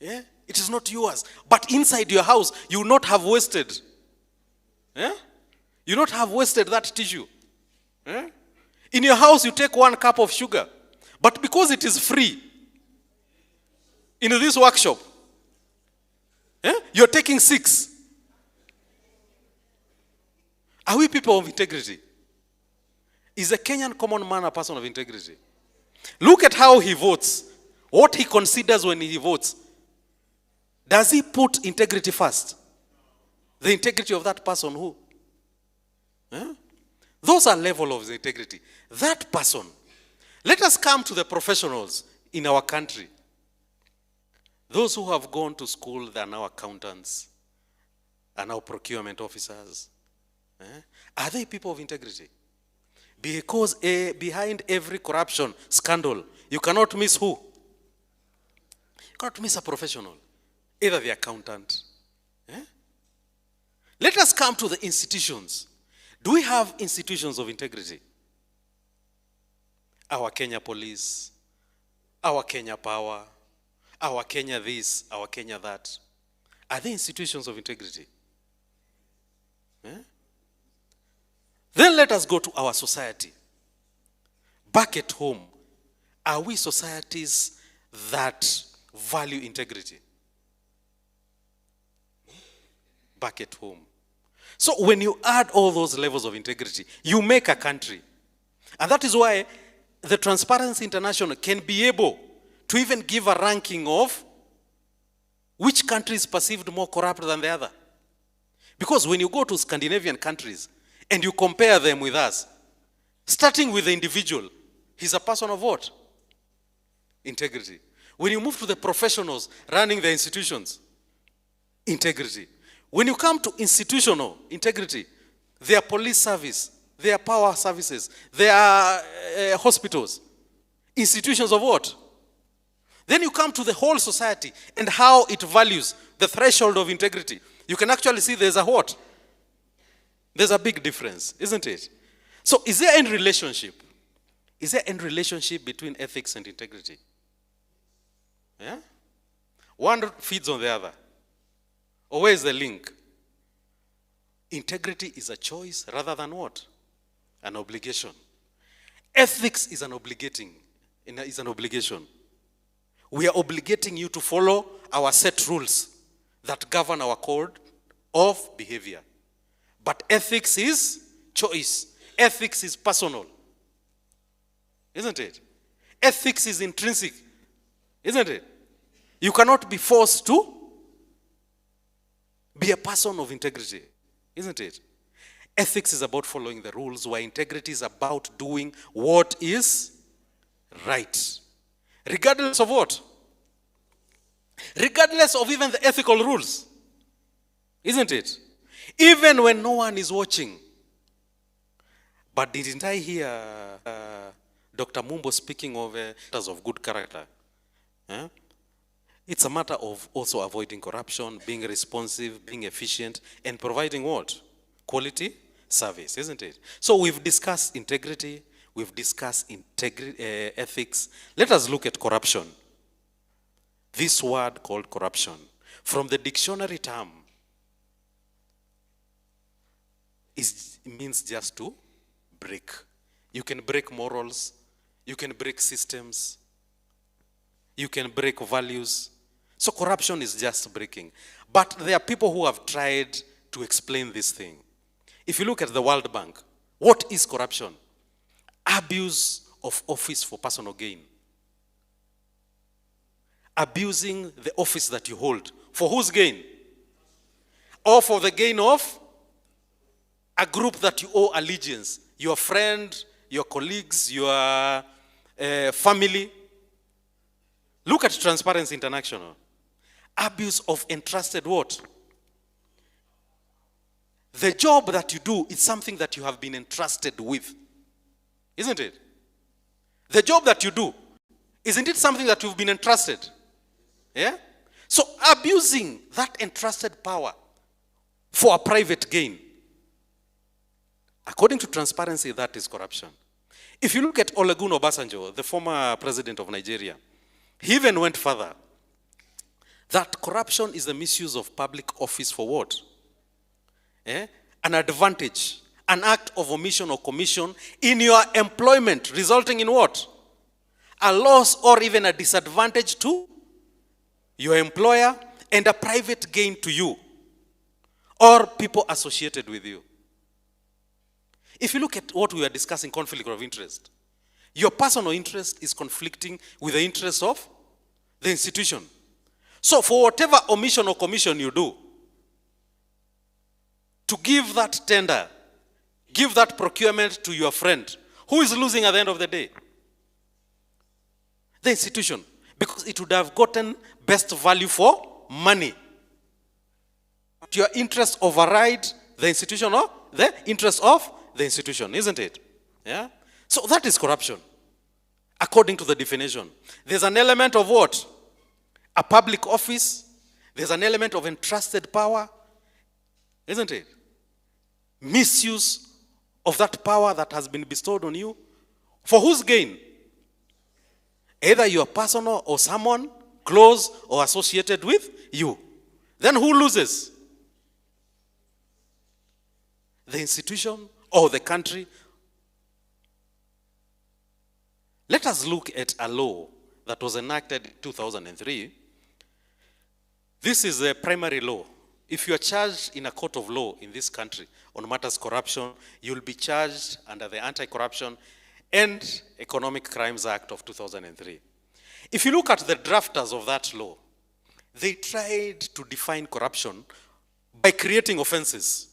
It is not yours. But inside your house, you will not have wasted. You not have wasted that tissue. In your house, you take 1 cup of sugar. But because it is free, in this workshop, you're taking 6. Are we people of integrity? Is a Kenyan common man a person of integrity? Look at how he votes. What he considers when he votes. Does he put integrity first? The integrity of that person who? Those are level of the integrity. That person. Let us come to the professionals in our country. Those who have gone to school, they are now accountants, are now procurement officers. Are they people of integrity? Because behind every corruption scandal, you cannot miss who? You cannot miss a professional. Either the accountant. Let us come to the institutions. Do we have institutions of integrity? Our Kenya Police, our Kenya Power, our Kenya this, our Kenya that. Are they institutions of integrity? Then let us go to our society. Back at home, are we societies that value integrity? Back at home. So when you add all those levels of integrity, you make a country. And that is why the Transparency International can be able to even give a ranking of which country is perceived more corrupt than the other. Because when you go to Scandinavian countries and you compare them with us, starting with the individual, he's a person of what? Integrity. When you move to the professionals running the institutions, integrity. When you come to institutional integrity, their police service, their power services, their hospitals, institutions of what? Then you come to the whole society and how it values the threshold of integrity. You can actually see there's a what? There's a big difference, isn't it? So is there any relationship? Is there any relationship between ethics and integrity? One feeds on the other. Or where is the link? Integrity is a choice rather than what? An obligation. Ethics is an obligation. We are obligating you to follow our set rules that govern our code of behavior. But ethics is choice. Ethics is personal. Isn't it? Ethics is intrinsic. Isn't it? You cannot be forced to be a person of integrity. Isn't it? Ethics is about following the rules, while integrity is about doing what is right. Regardless of what? Regardless of even the ethical rules. Isn't it? Even when no one is watching. But didn't I hear Dr. Mumbo speaking of matters of good character? It's a matter of also avoiding corruption, being responsive, being efficient, and providing what? Quality service, isn't it? So we've discussed integrity, We've discussed integrity, ethics. Let us look at corruption. This word called corruption, from the dictionary term, it means just to break. You can break morals, you can break systems, you can break values. So corruption is just breaking. But there are people who have tried to explain this thing. If you look at the World Bank, what is corruption? Abuse of office for personal gain. Abusing the office that you hold. For whose gain? Or for the gain of a group that you owe allegiance. Your friend, your colleagues, your family. Look at Transparency International. Abuse of entrusted what? The job that you do is something that you have been entrusted with. Isn't it? The job that you do, isn't it something that you've been entrusted? Yeah? So abusing that entrusted power for a private gain, according to Transparency, that is corruption. If you look at Olusegun Obasanjo, the former president of Nigeria, he even went further. That corruption is the misuse of public office for what? An advantage, an act of omission or commission in your employment, resulting in what? A loss or even a disadvantage to your employer and a private gain to you or people associated with you. If you look at what we were discussing, conflict of interest, your personal interest is conflicting with the interest of the institution. So for whatever omission or commission you do, to give that tender, give that procurement to your friend, who is losing at the end of the day? The institution. Because it would have gotten best value for money. Your interest override the institution or the interest of the institution, isn't it? Yeah? So that is corruption, according to the definition. There's an element of what? A public office. There's an element of entrusted power, isn't it? Misuse of that power that has been bestowed on you. For whose gain? Either your personal or someone close or associated with you. Then who loses? The institution or the country. Let us look at a law that was enacted in 2003. This is a primary law. If you are charged in a court of law in this country on matters corruption, you'll be charged under the Anti-Corruption and Economic Crimes Act of 2003. If you look at the drafters of that law, they tried to define corruption by creating offenses.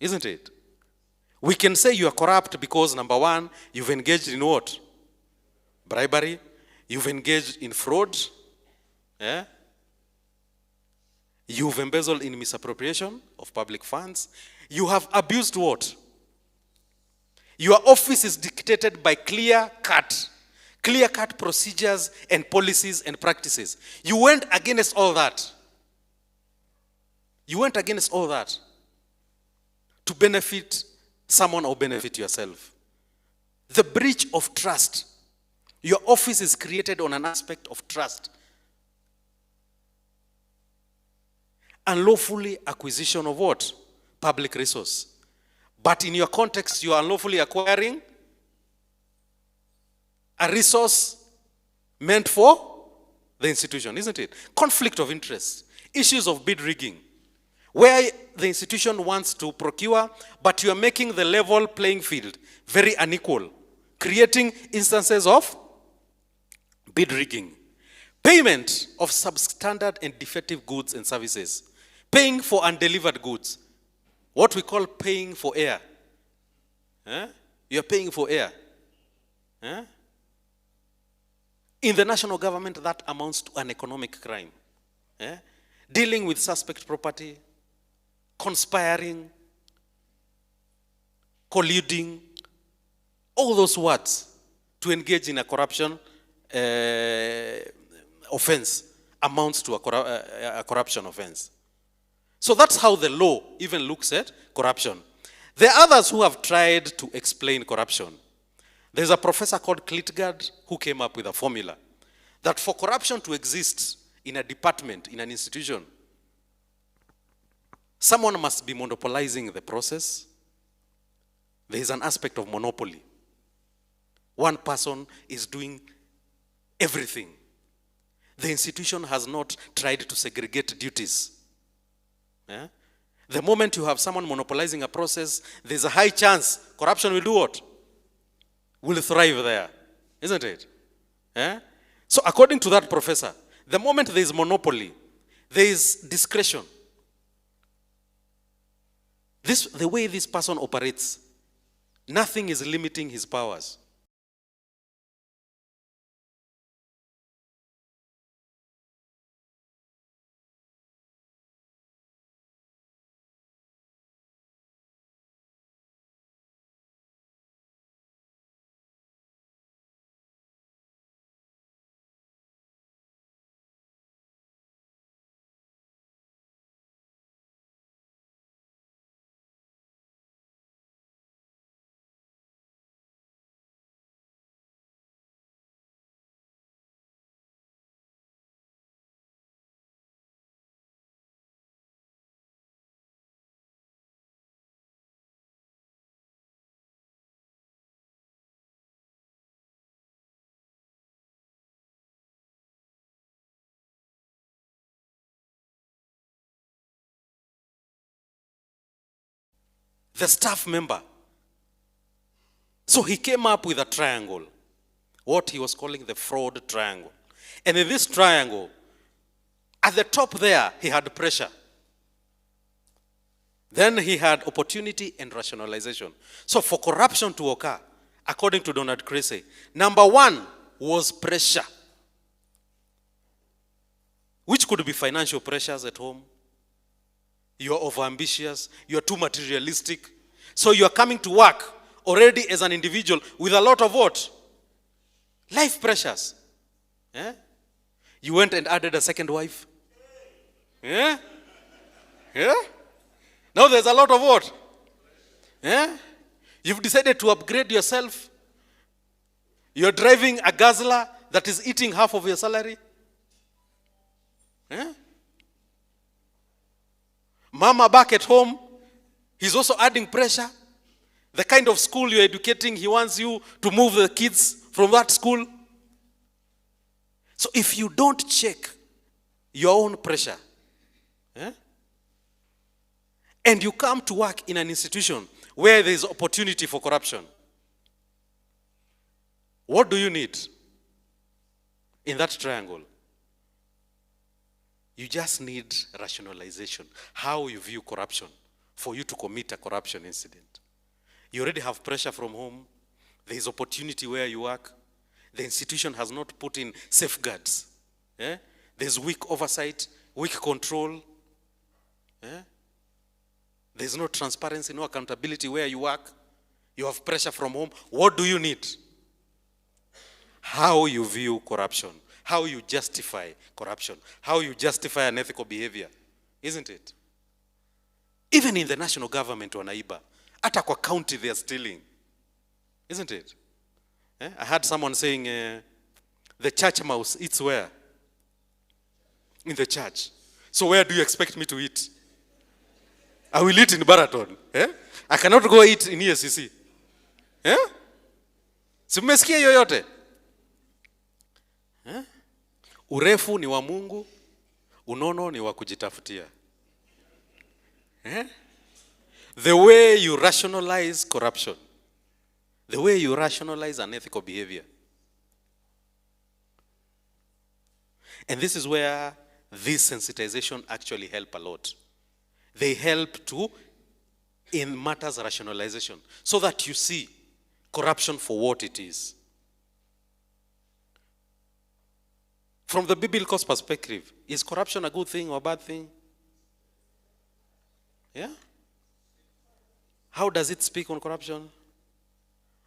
Isn't it? We can say you are corrupt because, number one, you've engaged in what? Bribery. You've engaged in fraud. Yeah? You've embezzled in misappropriation of public funds. You have abused what? Your office is dictated by clear-cut procedures and policies and practices. You went against all that. You went against all that to benefit someone or benefit yourself. The breach of trust. Your office is created on an aspect of trust. Unlawfully acquisition of what? Public resource. But in your context, you are unlawfully acquiring a resource meant for the institution, isn't it? Conflict of interest. Issues of bid rigging. Where the institution wants to procure, but you are making the level playing field very unequal. Creating instances of bid rigging. Payment of substandard and defective goods and services. Paying for undelivered goods. What we call paying for air. You're paying for air. In the national government, that amounts to an economic crime. Dealing with suspect property, conspiring, colluding, all those words to engage in a corruption offense amounts to a corruption offense. So that's how the law even looks at corruption. There are others who have tried to explain corruption. There's a professor called Klitgard who came up with a formula that for corruption to exist in a department, in an institution, someone must be monopolizing the process. There is an aspect of monopoly. One person is doing everything. The institution has not tried to segregate duties. Yeah? The moment you have someone monopolizing a process, there's a high chance corruption will do what? Will thrive there. Isn't it? Yeah? So according to that professor, the moment there is monopoly, there is discretion. The way this person operates, nothing is limiting his powers. The staff member. So he came up with a triangle, what he was calling the fraud triangle. And in this triangle, at the top there, he had pressure. Then he had opportunity and rationalization. So for corruption to occur, according to Donald Creasy, number one was pressure, which could be financial pressures at home. You're overambitious, you're too materialistic. So you're coming to work already as an individual with a lot of what? Life pressures. Yeah? You went and added a second wife. Yeah? Yeah? Now there's a lot of what? Yeah? You've decided to upgrade yourself. You're driving a Guzzler that is eating half of your salary. Yeah? Mama back at home, he's also adding pressure. The kind of school you're educating, he wants you to move the kids from that school. So if you don't check your own pressure, and you come to work in an institution where there is opportunity for corruption, what do you need in that triangle? You just need rationalization, how you view corruption for you to commit a corruption incident. You already have pressure from home. There is opportunity where you work. The institution has not put in safeguards. Yeah? There's weak oversight, weak control. Yeah? There's no transparency, no accountability where you work. You have pressure from home. What do you need? How you view corruption. How you justify corruption. How you justify unethical behavior. Isn't it? Even in the national government, wanaiba. Hata kwa county they are stealing. Isn't it? I heard someone saying, the church mouse eats where? In the church. So where do you expect me to eat? I will eat in Baraton. I cannot go eat in ESCC. Si mmesikia yoyote? Urefu ni wa Mungu, unono ni wa kujitafutia. The way you rationalize corruption, the way you rationalize unethical behavior. And this is where this sensitization actually help a lot. They help to, in matters rationalization, so that you see corruption for what it is. From the biblical perspective, is corruption a good thing or a bad thing? Yeah? How does it speak on corruption?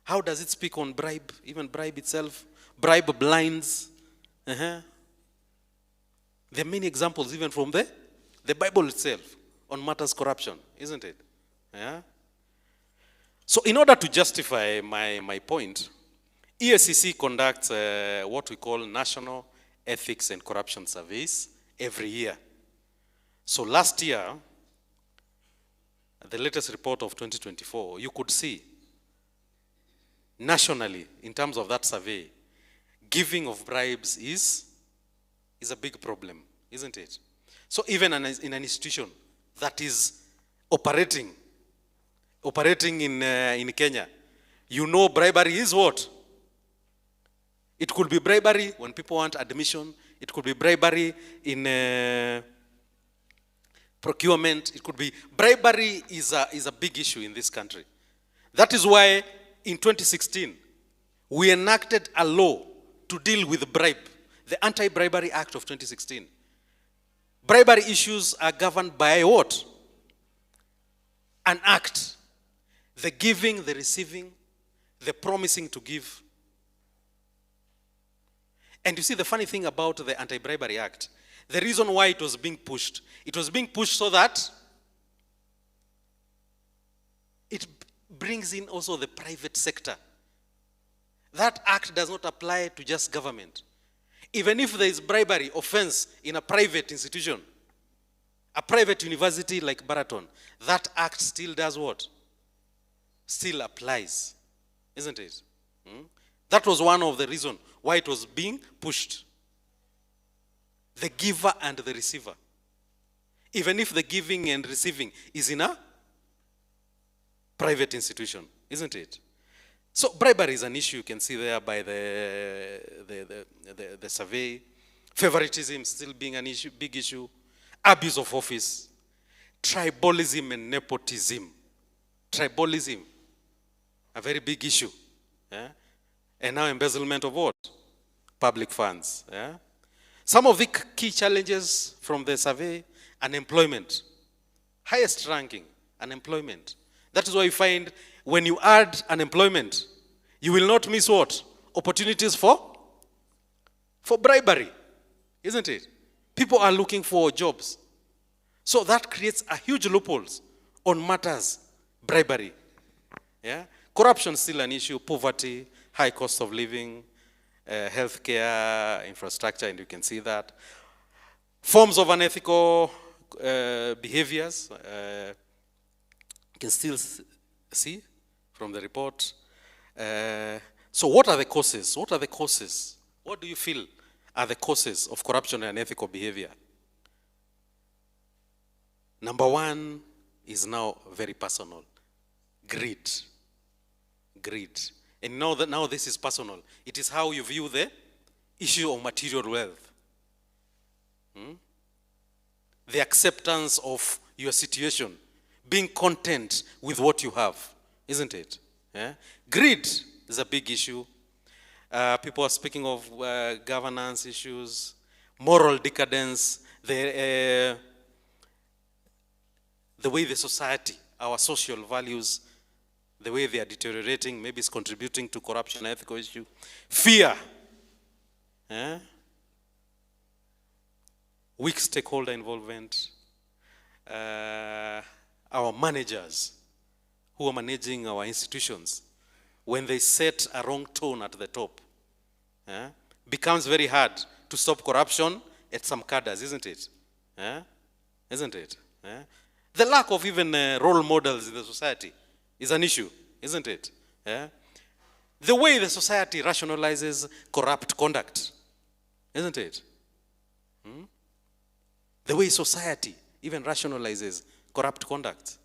How does it speak on bribe, even bribe itself? Bribe blinds. There are many examples even from the Bible itself on matters corruption, isn't it? Yeah? So in order to justify my point, EACC conducts what we call National Ethics and Corruption Surveys every year. So last year, the latest report of 2024, you could see nationally, in terms of that survey, giving of bribes is a big problem, isn't it? So even in an institution that is operating in Kenya, you know bribery is what? It could be bribery when people want admission. It could be bribery in procurement. It could be bribery is a big issue in this country. That is why in 2016 we enacted a law to deal with bribe, the Anti-Bribery Act of 2016. Bribery issues are governed by what? An act. The giving, the receiving, the promising to give. And you see the funny thing about the Anti-Bribery Act, the reason why it was being pushed so that it brings in also the private sector. That act does not apply to just government. Even if there is bribery offense in a private institution, a private university like Baraton, that act still does what? Still applies, isn't it? That was one of the reasons why it was being pushed. The giver and the receiver. Even if the giving and receiving is in a private institution, isn't it? So bribery is an issue you can see there by the survey. Favoritism still being an issue, big issue. Abuse of office. Tribalism and nepotism. Tribalism, a very big issue. Yeah? And now embezzlement of what? Public funds. Yeah? Some of the key challenges from the survey: unemployment. Highest ranking, unemployment. That is why you find when you add unemployment, you will not miss what? Opportunities for bribery, isn't it? People are looking for jobs. So that creates a huge loopholes on matters, bribery. Yeah? Corruption is still an issue, poverty, high cost of living, healthcare, infrastructure, and you can see that. Forms of unethical behaviors, you can still see from the report. So what are the causes? What are the causes? What do you feel are the causes of corruption and unethical behavior? Number one is now very personal. Greed. Greed. And now this is personal. It is how you view the issue of material wealth. The acceptance of your situation. Being content with what you have. Isn't it? Yeah? Greed is a big issue. People are speaking of governance issues, moral decadence, the way the society, our social values, the way they are deteriorating, maybe it's contributing to corruption, ethical issue. Fear. Weak stakeholder involvement. Our managers who are managing our institutions, when they set a wrong tone at the top, becomes very hard to stop corruption at some cadres, isn't it? Isn't it? The lack of even role models in the society is an issue, isn't it? The way the society rationalizes corrupt conduct, isn't it? The way society even rationalizes corrupt conduct.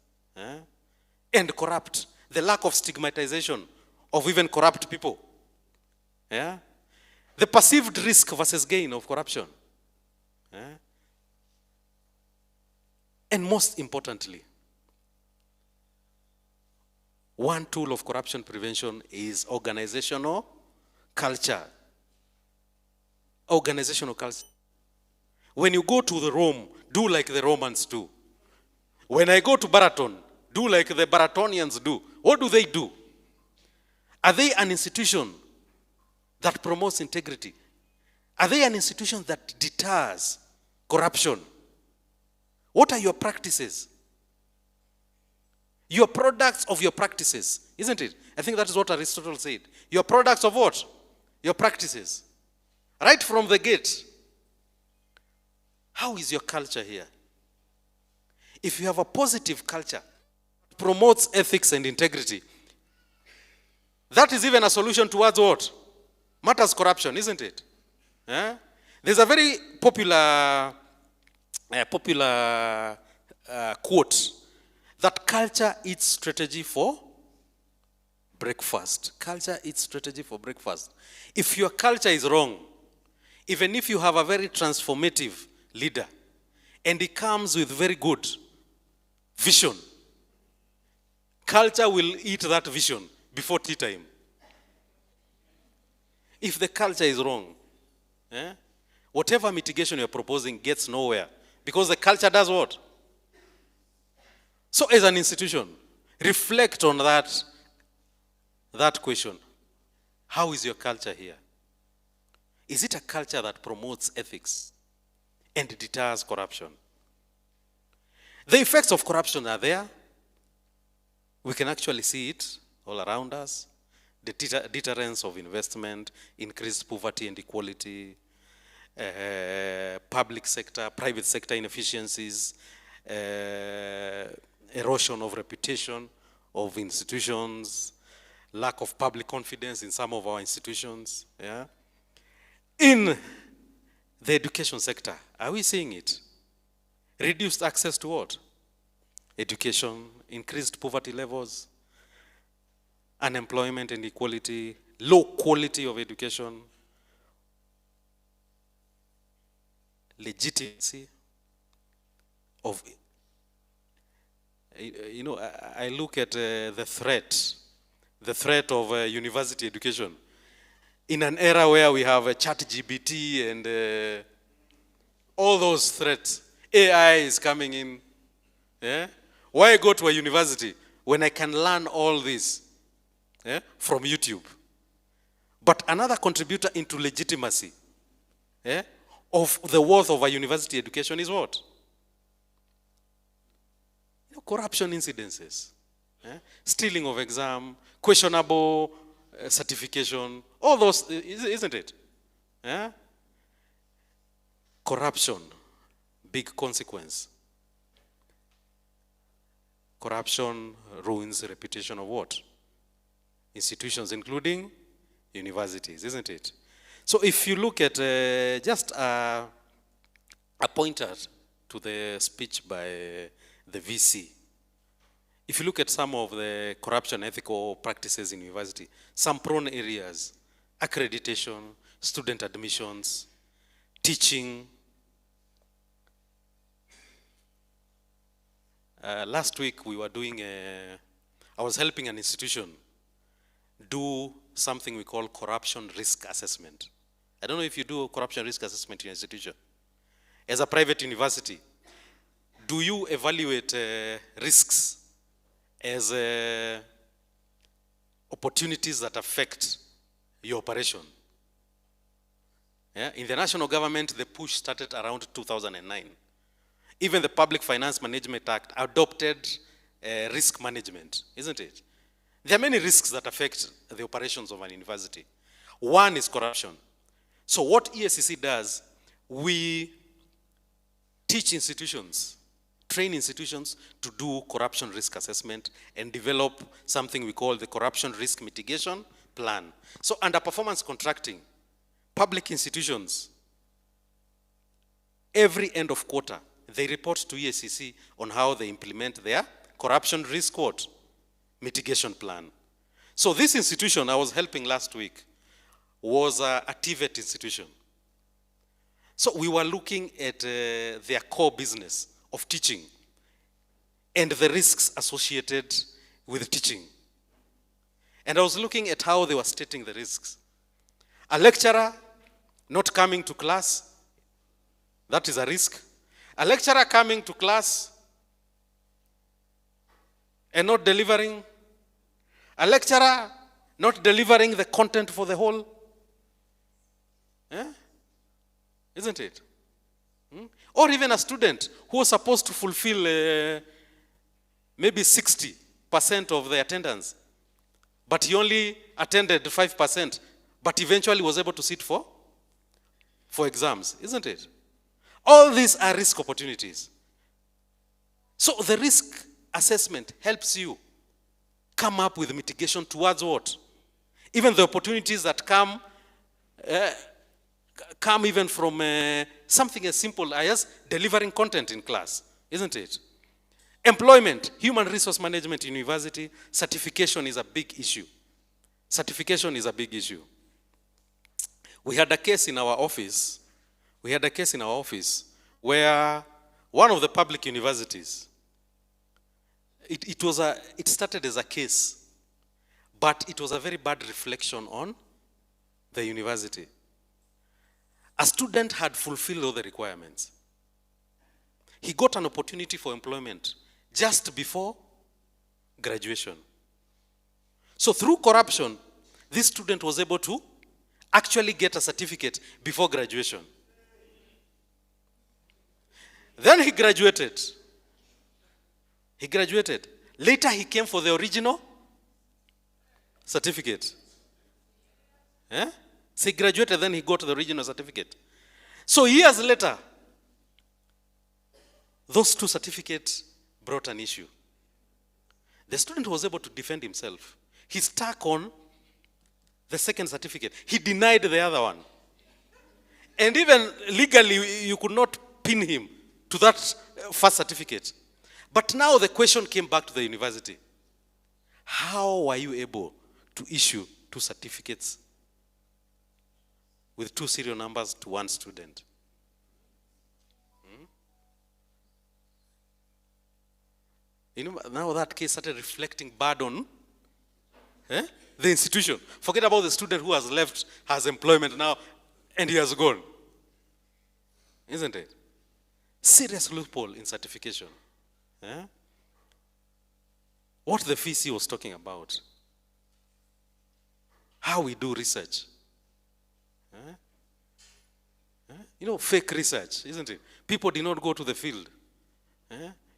And corrupt, the lack of stigmatization of even corrupt people. The perceived risk versus gain of corruption. And most importantly, one tool of corruption prevention is organizational culture. Organizational culture. When you go to the Rome, do like the Romans do. When I go to Baraton, do like the Baratonians do. What do? Are they an institution that promotes integrity? Are they an institution that deters corruption? What are your practices? You are products of your practices, isn't it? I think that is what Aristotle said. You are products of what? Your practices. Right from the gate. How is your culture here? If you have a positive culture, promotes ethics and integrity, that is even a solution towards what? Matters corruption, isn't it? Eh? There's a very popular quote that culture eats strategy for breakfast. Culture eats strategy for breakfast. If your culture is wrong, even if you have a very transformative leader and he comes with very good vision, culture will eat that vision before tea time. If the culture is wrong, whatever mitigation you're proposing gets nowhere because the culture does what? So as an institution, reflect on that question. How is your culture here? Is it a culture that promotes ethics and deters corruption? The effects of corruption are there. We can actually see it all around us. The deterrence of investment, increased poverty and equality, public sector, private sector inefficiencies, erosion of reputation of institutions, lack of public confidence in some of our institutions. Yeah? In the education sector, are we seeing it? Reduced access to what? Education, increased poverty levels, unemployment and equality, low quality of education, legitimacy of, I look at the threat of university education in an era where we have a ChatGPT and all those threats. AI is coming in. Yeah? Why go to a university when I can learn all this from YouTube? But another contributor into legitimacy of the worth of a university education is what? Corruption incidences, stealing of exam, questionable certification, all those, isn't it? Corruption, big consequence. Corruption ruins the reputation of what? Institutions, including universities, isn't it? So if you look at just a pointer to the speech by the VC, if you look at some of the corruption ethical practices in university, some prone areas, accreditation, student admissions, teaching. Last week we were doing I was helping an institution do something we call corruption risk assessment. I don't know if you do corruption risk assessment in your institution. As a private university, do you evaluate risks as opportunities that affect your operation? Yeah? In the national government, the push started around 2009. Even the Public Finance Management Act adopted risk management, isn't it? There are many risks that affect the operations of an university. One is corruption. So what ESCC does, we teach institutions, train institutions to do corruption risk assessment and develop something we call the corruption risk mitigation plan. So under performance contracting, public institutions, every end of quarter, they report to ESCC on how they implement their corruption risk mitigation plan. So this institution I was helping last week was a TVET institution. So we were looking at their core business of teaching and the risks associated with teaching. And I was looking at how they were stating the risks. A lecturer not coming to class, that is a risk. A lecturer coming to class and not delivering. A lecturer not delivering the content for the whole. Isn't it? Or even a student who was supposed to fulfill maybe 60% of the attendance, but he only attended 5%, but eventually was able to sit for exams, isn't it? All these are risk opportunities. So the risk assessment helps you come up with mitigation towards what? Even the opportunities that come even from something as simple as delivering content in class, isn't it? Employment, human resource management in university, certification is a big issue. Certification is a big issue. We had a case in our office where one of the public universities, it started as a case, but it was a very bad reflection on the university. A student had fulfilled all the requirements. He got an opportunity for employment just before graduation. So through corruption, this student was able to actually get a certificate before graduation. Then he graduated. Later he came for the original certificate. So he graduated, then he got the original certificate. So years later, those two certificates brought an issue. The student was able to defend himself. He stuck on the second certificate. He denied the other one. And even legally, you could not pin him to that first certificate. But now the question came back to the university. How were you able to issue two certificates with two serial numbers to one student? Now that case started reflecting bad on the institution. Forget about the student who has left, has employment now, and he has gone. Isn't it? Serious loophole in certification. What the VC was talking about. How we do research. Fake research, isn't it? People did not go to the field.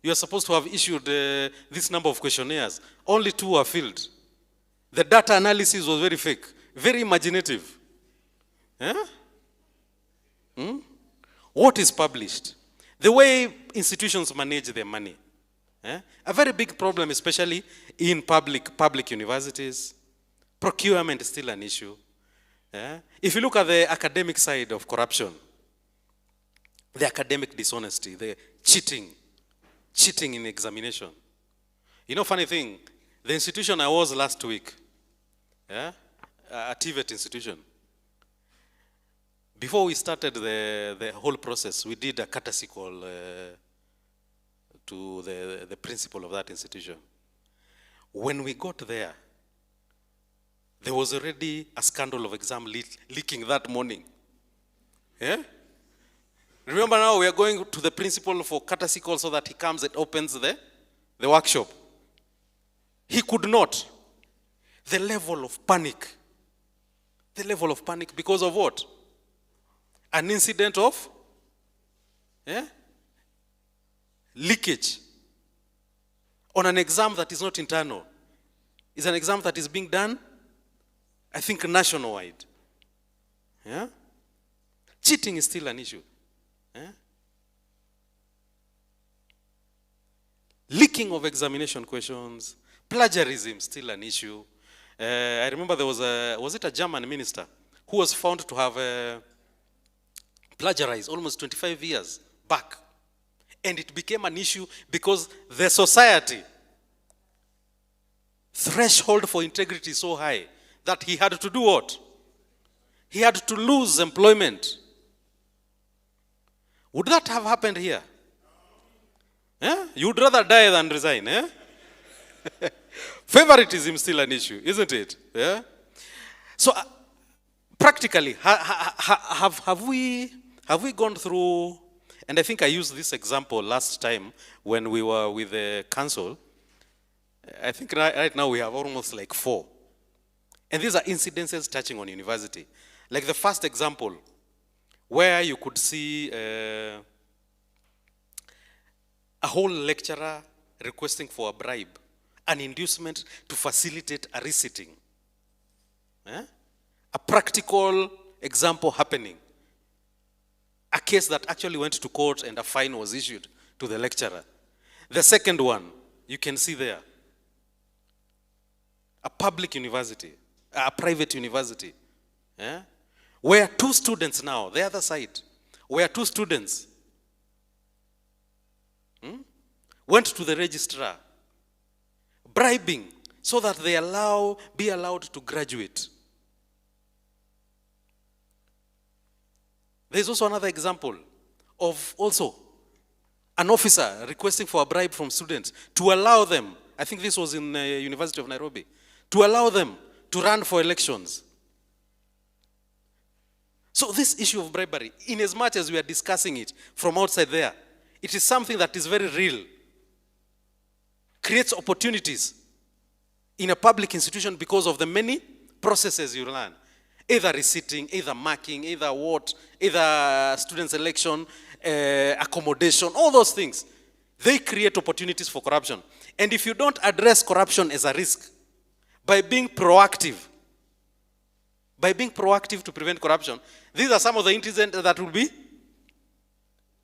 You are supposed to have issued this number of questionnaires. Only 2 were filled. The data analysis was very fake, very imaginative. What is published? The way institutions manage their money. A very big problem, especially in public universities. Procurement is still an issue. If you look at the academic side of corruption, the academic dishonesty, the cheating in examination. Funny thing, the institution I was last week, a TVET institution, before we started the whole process, we did a courtesy call to the principal of that institution. When we got there was already a scandal of exam leaking that morning. Remember now we are going to the principal for courtesy call so that he comes and opens the workshop. He could not. The level of panic because of what? An incident of leakage on an exam that is not internal. It's an exam that is being done, I think, nationwide. Cheating is still an issue. Leaking of examination questions, plagiarism still an issue. I remember there was a German minister who was found to have plagiarized almost 25 years back. And it became an issue because the society threshold for integrity is so high that he had to do what? He had to lose employment. Would that have happened here? You'd rather die than resign. Favoritism is still an issue, isn't it? So practically, have we gone through? And I think I used this example last time when we were with the council. I think right now we have almost like 4. And these are incidences touching on university. Like the first example, where you could see a whole lecturer requesting for a bribe an inducement to facilitate a resitting. A practical example happening. A case that actually went to court and a fine was issued to the lecturer. The second one, you can see there. A public university, a private university, where two students now, the other side, where two students went to the registrar, bribing so that they be allowed to graduate. There's also another example of also an officer requesting for a bribe from students to allow them, I think this was in the University of Nairobi, to allow them to run for elections. So this issue of bribery, in as much as we are discussing it from outside there, it is something that is very real. Creates opportunities in a public institution because of the many processes you learn. Either resitting, either marking, either what, either student selection, accommodation, all those things. They create opportunities for corruption. And if you don't address corruption as a risk, by being proactive to prevent corruption, these are some of the incidents that will be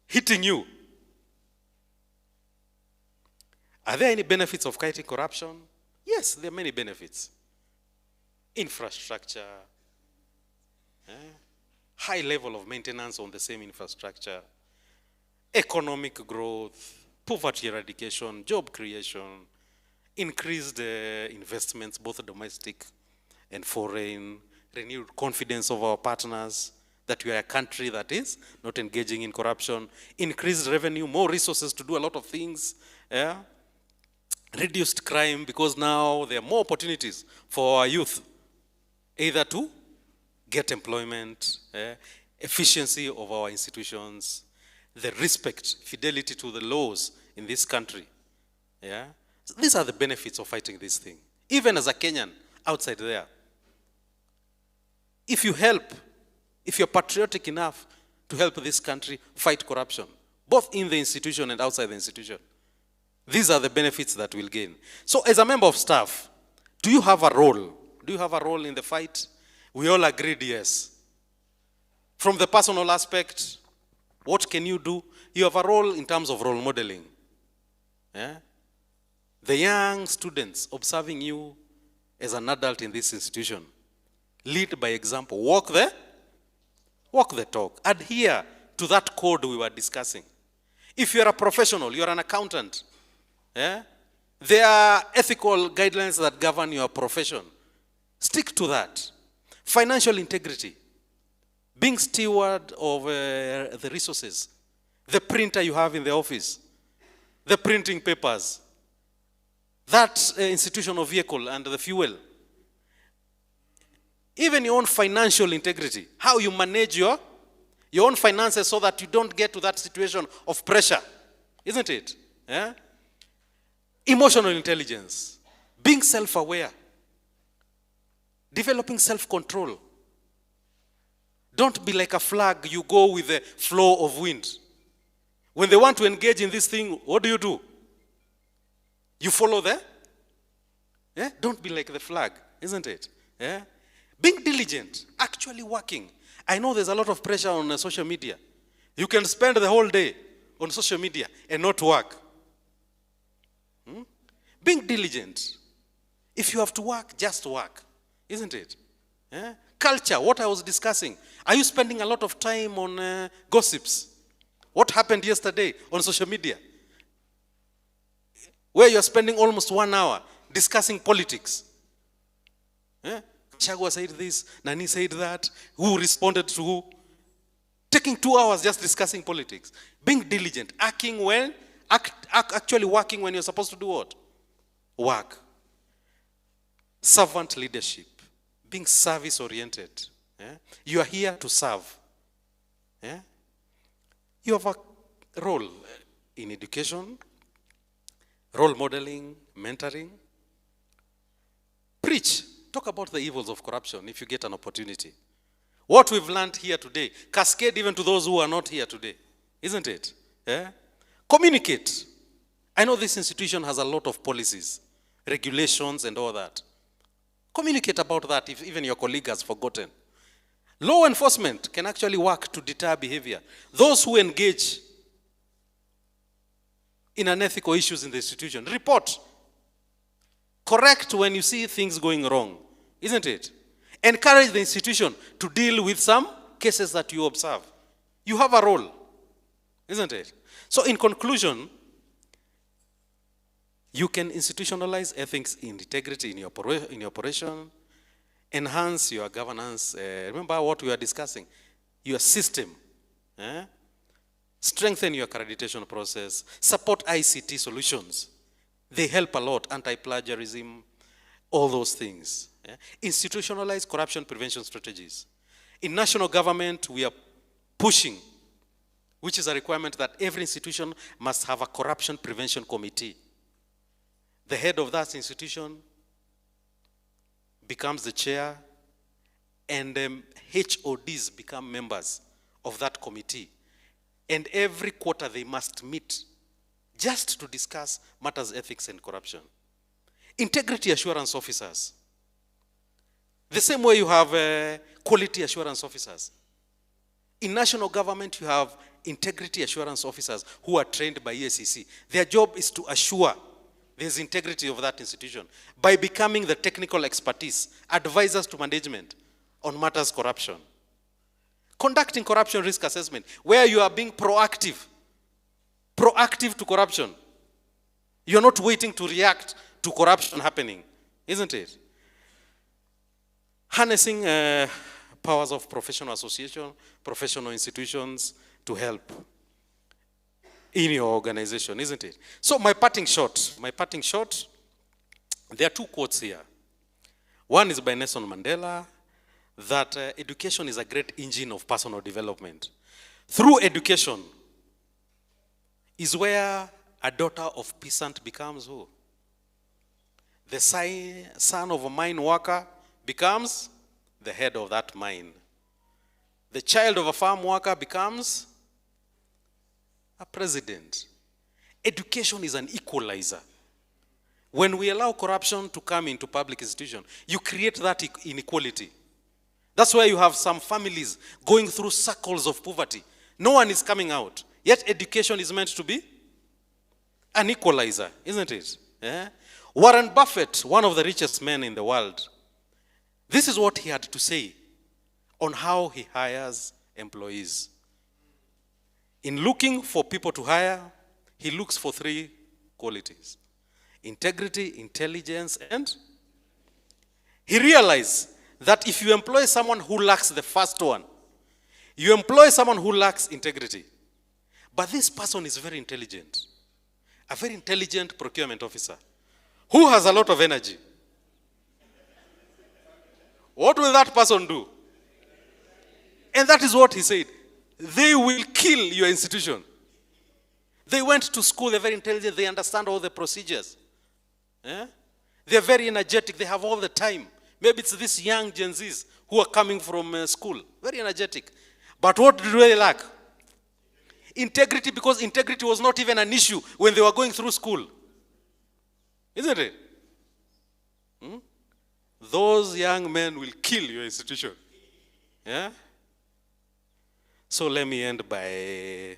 hitting you. Are there any benefits of fighting corruption? Yes, there are many benefits. Infrastructure, high level of maintenance on the same infrastructure, economic growth, poverty eradication, job creation, increased investments, both domestic and foreign, renewed confidence of our partners that we are a country that is not engaging in corruption, increased revenue, more resources to do a lot of things, reduced crime because now there are more opportunities for our youth, either to get employment, efficiency of our institutions, the respect, fidelity to the laws in this country. So these are the benefits of fighting this thing. Even as a Kenyan outside there, if you help, if you're patriotic enough to help this country fight corruption, both in the institution and outside the institution, these are the benefits that we'll gain. So as a member of staff, do you have a role? Do you have a role in the fight? We all agreed, yes. From the personal aspect, what can you do? You have a role in terms of role modeling. The young students observing you as an adult in this institution. Lead by example. Walk the talk. Adhere to that code we were discussing. If you're a professional, you're an accountant, there are ethical guidelines that govern your profession. Stick to that. Financial integrity. Being steward of the resources. The printer you have in the office. The printing papers. That institutional vehicle and the fuel. Even your own financial integrity. How you manage your own finances so that you don't get to that situation of pressure. Isn't it? Emotional intelligence. Being self-aware. Developing self-control. Don't be like a flag, you go with the flow of wind. When they want to engage in this thing, what do? You follow there? Don't be like the flag, isn't it? Being diligent, actually working. I know there's a lot of pressure on social media. You can spend the whole day on social media and not work. Being diligent. If you have to work, just work. Isn't it? Culture, what I was discussing. Are you spending a lot of time on gossips? What happened yesterday on social media? Where you're spending almost 1 hour discussing politics. Chagwa said this, Nani said that, who responded to who. Taking 2 hours just discussing politics. Being diligent, acting well, actually working when you're supposed to do what? Work. Servant leadership. Being service-oriented. You are here to serve. You have a role in education, role modeling, mentoring. Preach. Talk about the evils of corruption if you get an opportunity. What we've learned here today, cascade even to those who are not here today. Isn't it? Communicate. I know this institution has a lot of policies. regulations and all that. Communicate about that if even your colleague has forgotten. Law enforcement can actually work to deter behavior. Those who engage in unethical issues in the institution, report. Correct when you see things going wrong, isn't it? Encourage the institution to deal with some cases that you observe. You have a role, isn't it? So in conclusion, you can institutionalize ethics in integrity in your operation, enhance your governance. Remember what we are discussing, your system. Strengthen your accreditation process, support ICT solutions. They help a lot, anti-plagiarism, all those things. Institutionalize corruption prevention strategies. In national government, we are pushing, which is a requirement that every institution must have a corruption prevention committee. The head of that institution becomes the chair, and HODs become members of that committee. And every quarter they must meet just to discuss matters ethics and corruption. Integrity assurance officers. The same way you have quality assurance officers. In national government, you have integrity assurance officers who are trained by EACC. Their job is to assure there's integrity of that institution by becoming the technical expertise, advisors to management on matters corruption. Conducting corruption risk assessment, where you are being proactive to corruption. You're not waiting to react to corruption happening, isn't it? Harnessing powers of professional association, professional institutions to help in your organization, isn't it? So my parting shot, there are two quotes here. One is by Nelson Mandela, that education is a great engine of personal development. Through education is where a daughter of peasant becomes who? The son of a mine worker becomes the head of that mine. The child of a farm worker becomes a president. Education is an equalizer. When we allow corruption to come into public institutions, you create that inequality. That's why you have some families going through circles of poverty. No one is coming out. Yet education is meant to be an equalizer, isn't it? Yeah? Warren Buffett, one of the richest men in the world, this is what he had to say on how he hires employees. In looking for people to hire, he looks for three qualities: integrity, intelligence, and he realized that if you employ someone who lacks the first one, you employ someone who lacks integrity. But this person is very intelligent, a very intelligent procurement officer who has a lot of energy. What will that person do? And that is what he said. They will kill your institution. They went to school, they're very intelligent, they understand all the procedures. They're very energetic, they have all the time. Maybe it's these young Gen Zs who are coming from school, very energetic. But what did they lack? Integrity, because integrity was not even an issue when they were going through school. Isn't it? Those young men will kill your institution. Yeah? So let me end by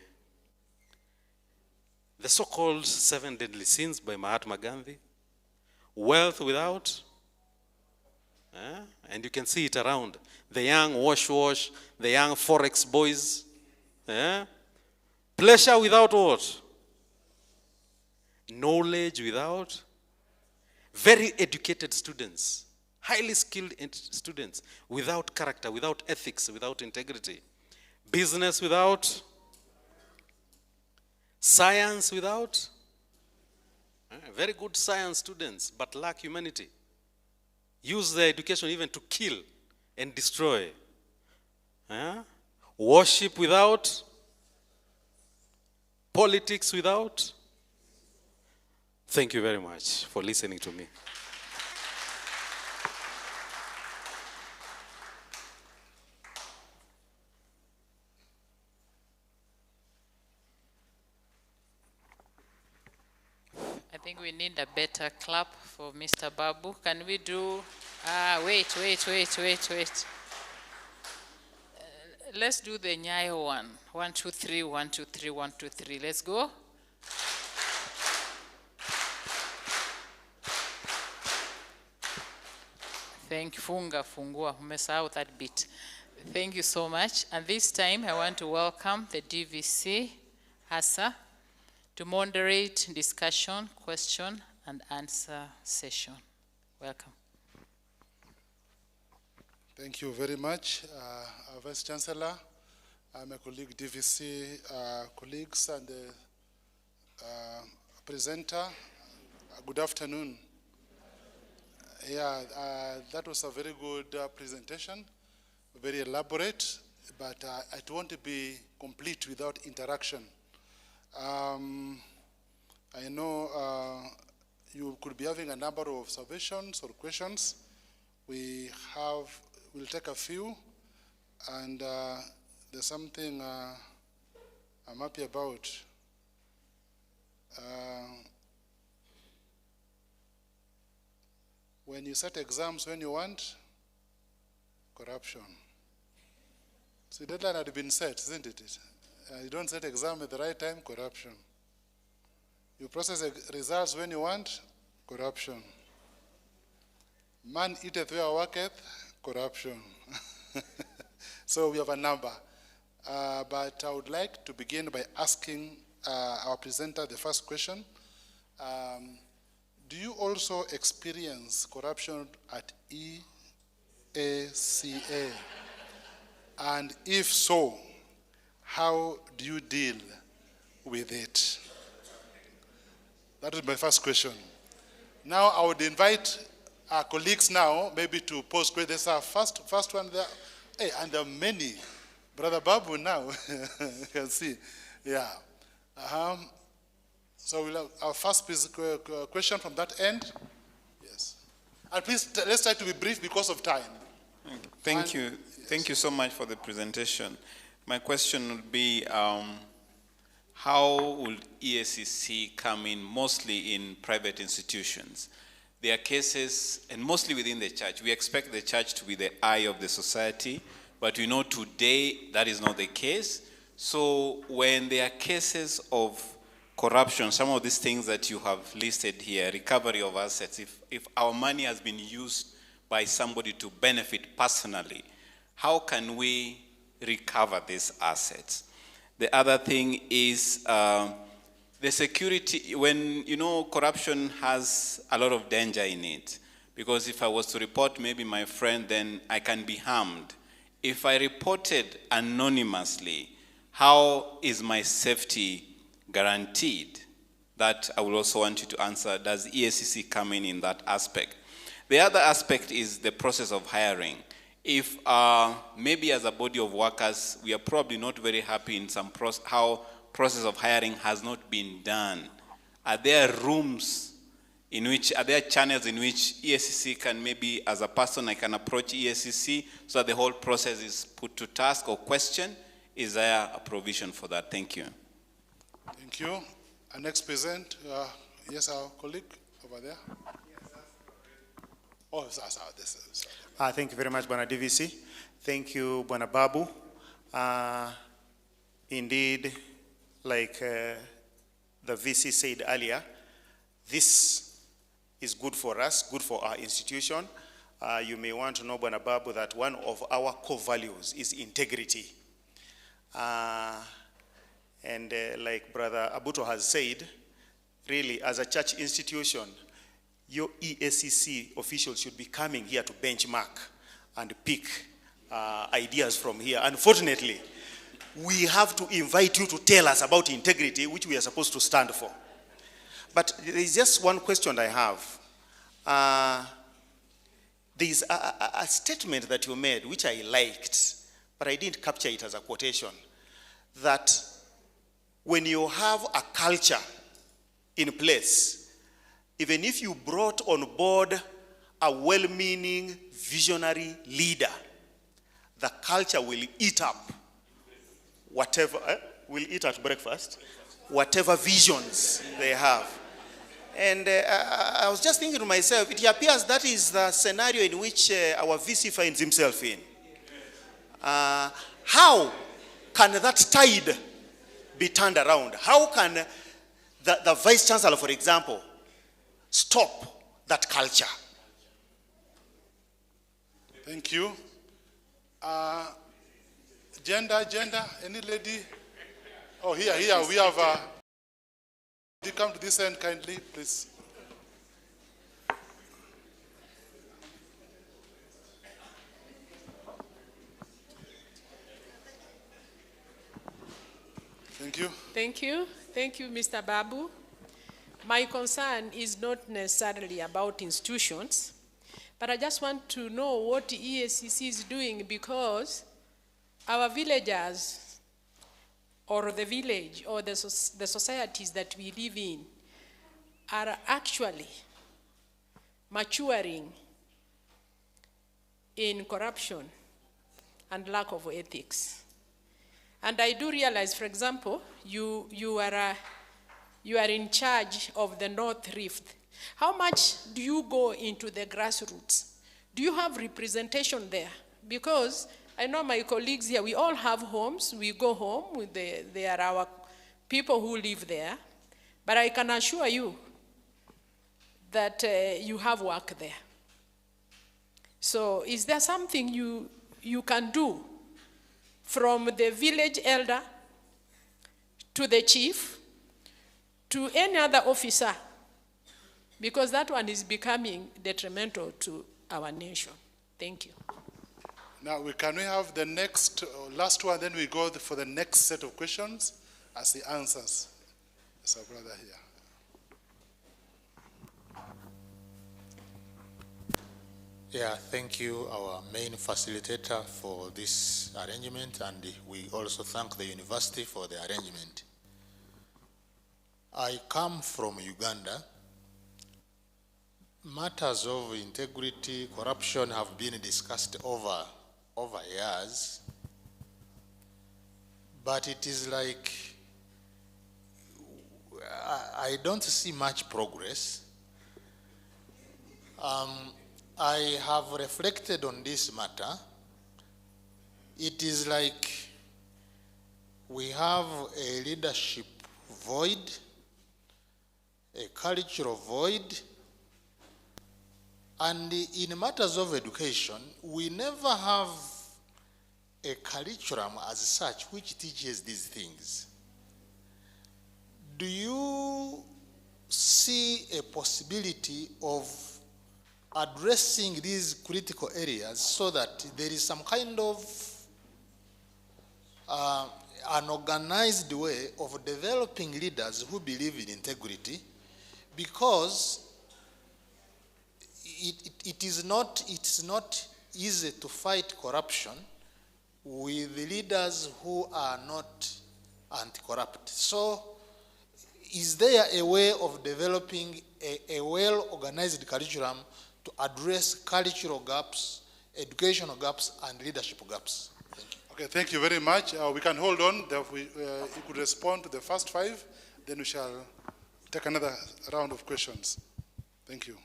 the so-called 7 deadly sins by Mahatma Gandhi. Wealth without, and you can see it around. The young wash, the young forex boys. Pleasure without what? Knowledge without. Very educated students, highly skilled students, without character, without ethics, without integrity. Business without. Science without. Very good science students, but lack humanity. Use their education even to kill and destroy. Worship without. Politics without. Thank you very much for listening to me. I think we need a better clap for Mr. Babu. Can we do, wait. Let's do the Nyayo one. 1, 2, 3, 1, 2, 3, 1, 2, 3. Let's go. Thank you, fungua, umesahau that bit. Thank you so much. And this time I want to welcome the DVC, Hassa, to moderate discussion, question, and answer session. Welcome. Thank you very much, our Vice Chancellor, my colleague DVC colleagues, and the presenter. Good afternoon. That was a very good presentation, very elaborate, but it won't be complete without interaction. I know you could be having a number of observations or questions. We'll take a few, and there's something I'm happy about. When you set exams when you want, corruption. So the deadline had been set, isn't it? You don't set exam at the right time, corruption. You process results when you want, corruption. Man eateth where worketh, corruption. So we have a number. But I would like to begin by asking our presenter the first question. Do you also experience corruption at EACA? And if so, how do you deal with it? That is my first question. Now I would invite our colleagues now maybe to pose questions. There's our first one there. Hey, and there are many. Brother Babu now, you can see. Yeah. So we'll have our first question from that end. Yes. And please, let's try to be brief because of time. Thank you. Thank you so much for the presentation. My question would be, how will EACC come in mostly in private institutions? There are cases, and mostly within the church. We expect the church to be the eye of the society, but we know today that is not the case. So when there are cases of corruption, some of these things that you have listed here, recovery of assets, if our money has been used by somebody to benefit personally, how can we recover these assets? The other thing is the security. When, corruption has a lot of danger in it, because if I was to report maybe my friend, then I can be harmed. If I reported anonymously, how is my safety guaranteed? That I will also want you to answer. Does EACC come in that aspect? The other aspect is the process of hiring. If maybe as a body of workers, we are probably not very happy in how process of hiring has not been done. Are there are there channels in which EACC can maybe, as a person, I can approach EACC so that the whole process is put to task or question? Is there a provision for that? Thank you. Thank you. Our next present, yes, our colleague over there. Oh, this. Thank you very much, Bwana DVC. Thank you, Bwana Babu. Indeed, like the VC said earlier, this is good for us, good for our institution. You may want to know, Bwana Babu, that one of our core values is integrity. Like Brother Abuto has said, really, as a church institution, your EACC officials should be coming here to benchmark and pick ideas from here. Unfortunately, we have to invite you to tell us about integrity, which we are supposed to stand for. But there is just one question I have. There is a statement that you made, which I liked, but I didn't capture it as a quotation, that when you have a culture in place, even if you brought on board a well-meaning, visionary leader, the culture will eat up whatever, will eat at breakfast, whatever visions they have. And I was just thinking to myself, it appears that is the scenario in which our VC finds himself in. How can that tide be turned around? How can the Vice Chancellor, for example, stop that culture? Thank you. Gender, any lady? Oh, here, we have, you come to this end kindly, please. Thank you. Thank you. Thank you, Mr. Babu. My concern is not necessarily about institutions, but I just want to know what EACC is doing, because our villagers, or the village, or the societies that we live in, are actually maturing in corruption and lack of ethics. And I do realize, for example, you are in charge of the North Rift. How much do you go into the grassroots? Do you have representation there? Because I know my colleagues here, we all have homes. We go home, they are our people who live there. But I can assure you that you have work there. So is there something you can do, from the village elder to the chief to any other officer? Because that one is becoming detrimental to our nation. Thank you. Now, can we have the next, last one, then we go for the next set of questions as he answers. Yes, our brother here. Yeah, thank you, our main facilitator, for this arrangement, and we also thank the university for the arrangement. I come from Uganda. Matters of integrity, corruption have been discussed over years, but it is like I don't see much progress. I have reflected on this matter. It is like we have a leadership void, a cultural void, and in matters of education, we never have a curriculum as such which teaches these things. Do you see a possibility of addressing these critical areas so that there is some kind of an organized way of developing leaders who believe in integrity? Because it is not easy to fight corruption with leaders who are not anti-corrupt. So is there a way of developing a well-organized curriculum to address cultural gaps, educational gaps, and leadership gaps? Thank you. Okay, thank you very much. We can hold on. You could respond to the first 5, then we shall take another round of questions. Thank you.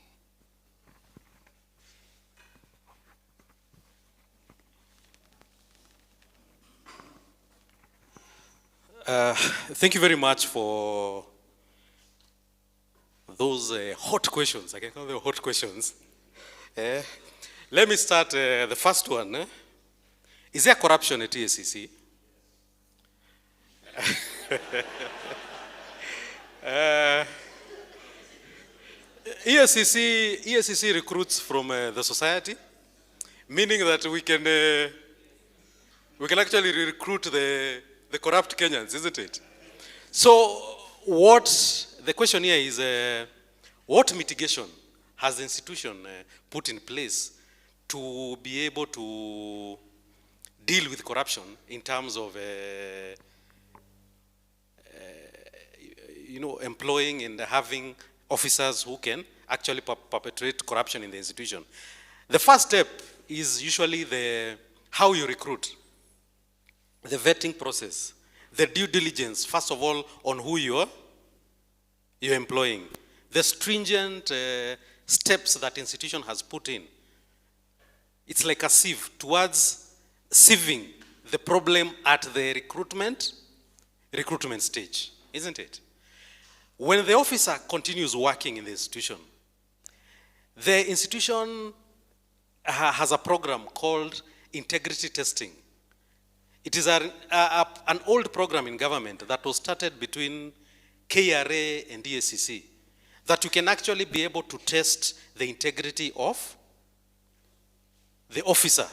Thank you very much for those hot questions. I can call them hot questions. Let me start the first one. Is there corruption at EACC? EACC recruits from the society, meaning that we can actually recruit the corrupt Kenyans, isn't it? So the question here is, what mitigation has the institution put in place to be able to deal with corruption in terms of employing and having officers who can actually perpetrate corruption in the institution? The first step is usually how you recruit, the vetting process, the due diligence, first of all, on who you're employing. the stringent steps that institution has put in. It's like a sieve towards sieving the problem at the recruitment stage, isn't it? When the officer continues working in the institution has a program called integrity testing. It is an old program in government that was started between KRA and EACC, that you can actually be able to test the integrity of the officer.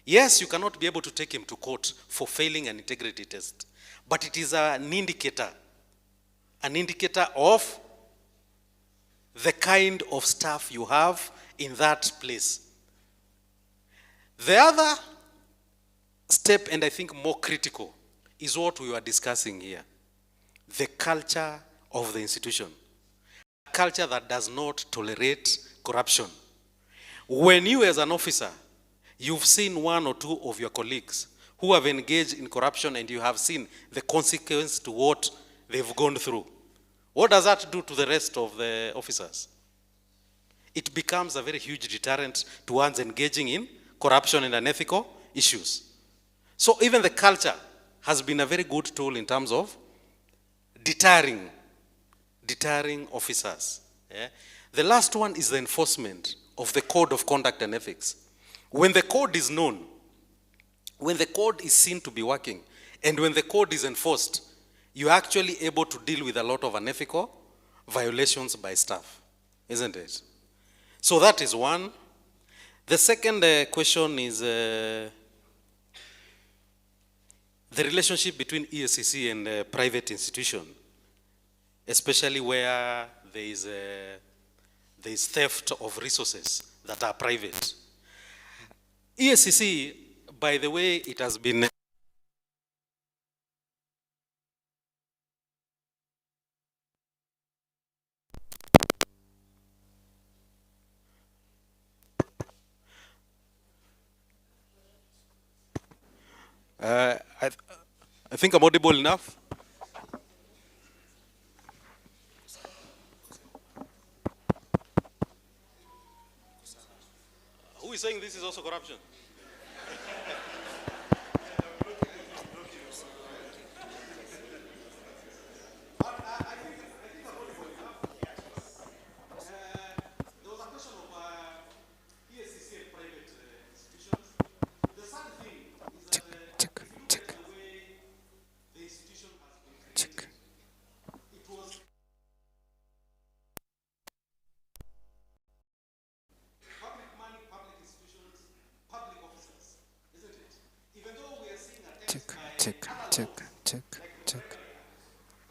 Yes, you cannot be able to take him to court for failing an integrity test, but it is an indicator of the kind of staff you have in that place. The other step, and I think more critical, is what we were discussing here. The culture of the institution. A culture that does not tolerate corruption. When you as an officer, you've seen one or two of your colleagues who have engaged in corruption and you have seen the consequence to what they've gone through, what does that do to the rest of the officers? It becomes a very huge deterrent to one's engaging in corruption and unethical issues. So even the culture has been a very good tool in terms of deterring officers. Yeah? The last one is the enforcement of the code of conduct and ethics. When the code is known, when the code is seen to be working, and when the code is enforced, you're actually able to deal with a lot of unethical violations by staff, isn't it? So that is one. The second question is the relationship between EACC and private institution, especially where there is theft of resources that are private. EACC, by the way, it has been I think I'm audible enough. Who is saying this is also corruption?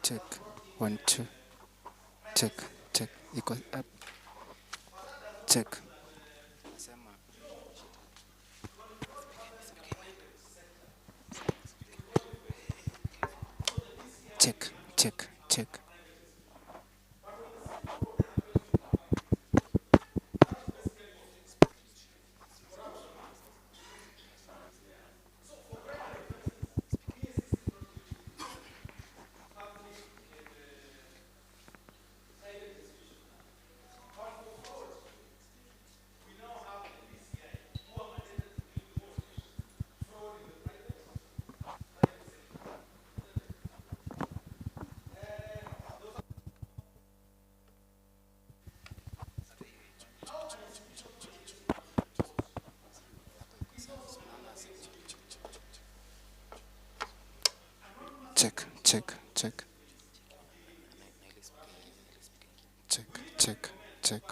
Check. 1, 2. Check. Equal up. Check. Check. Check.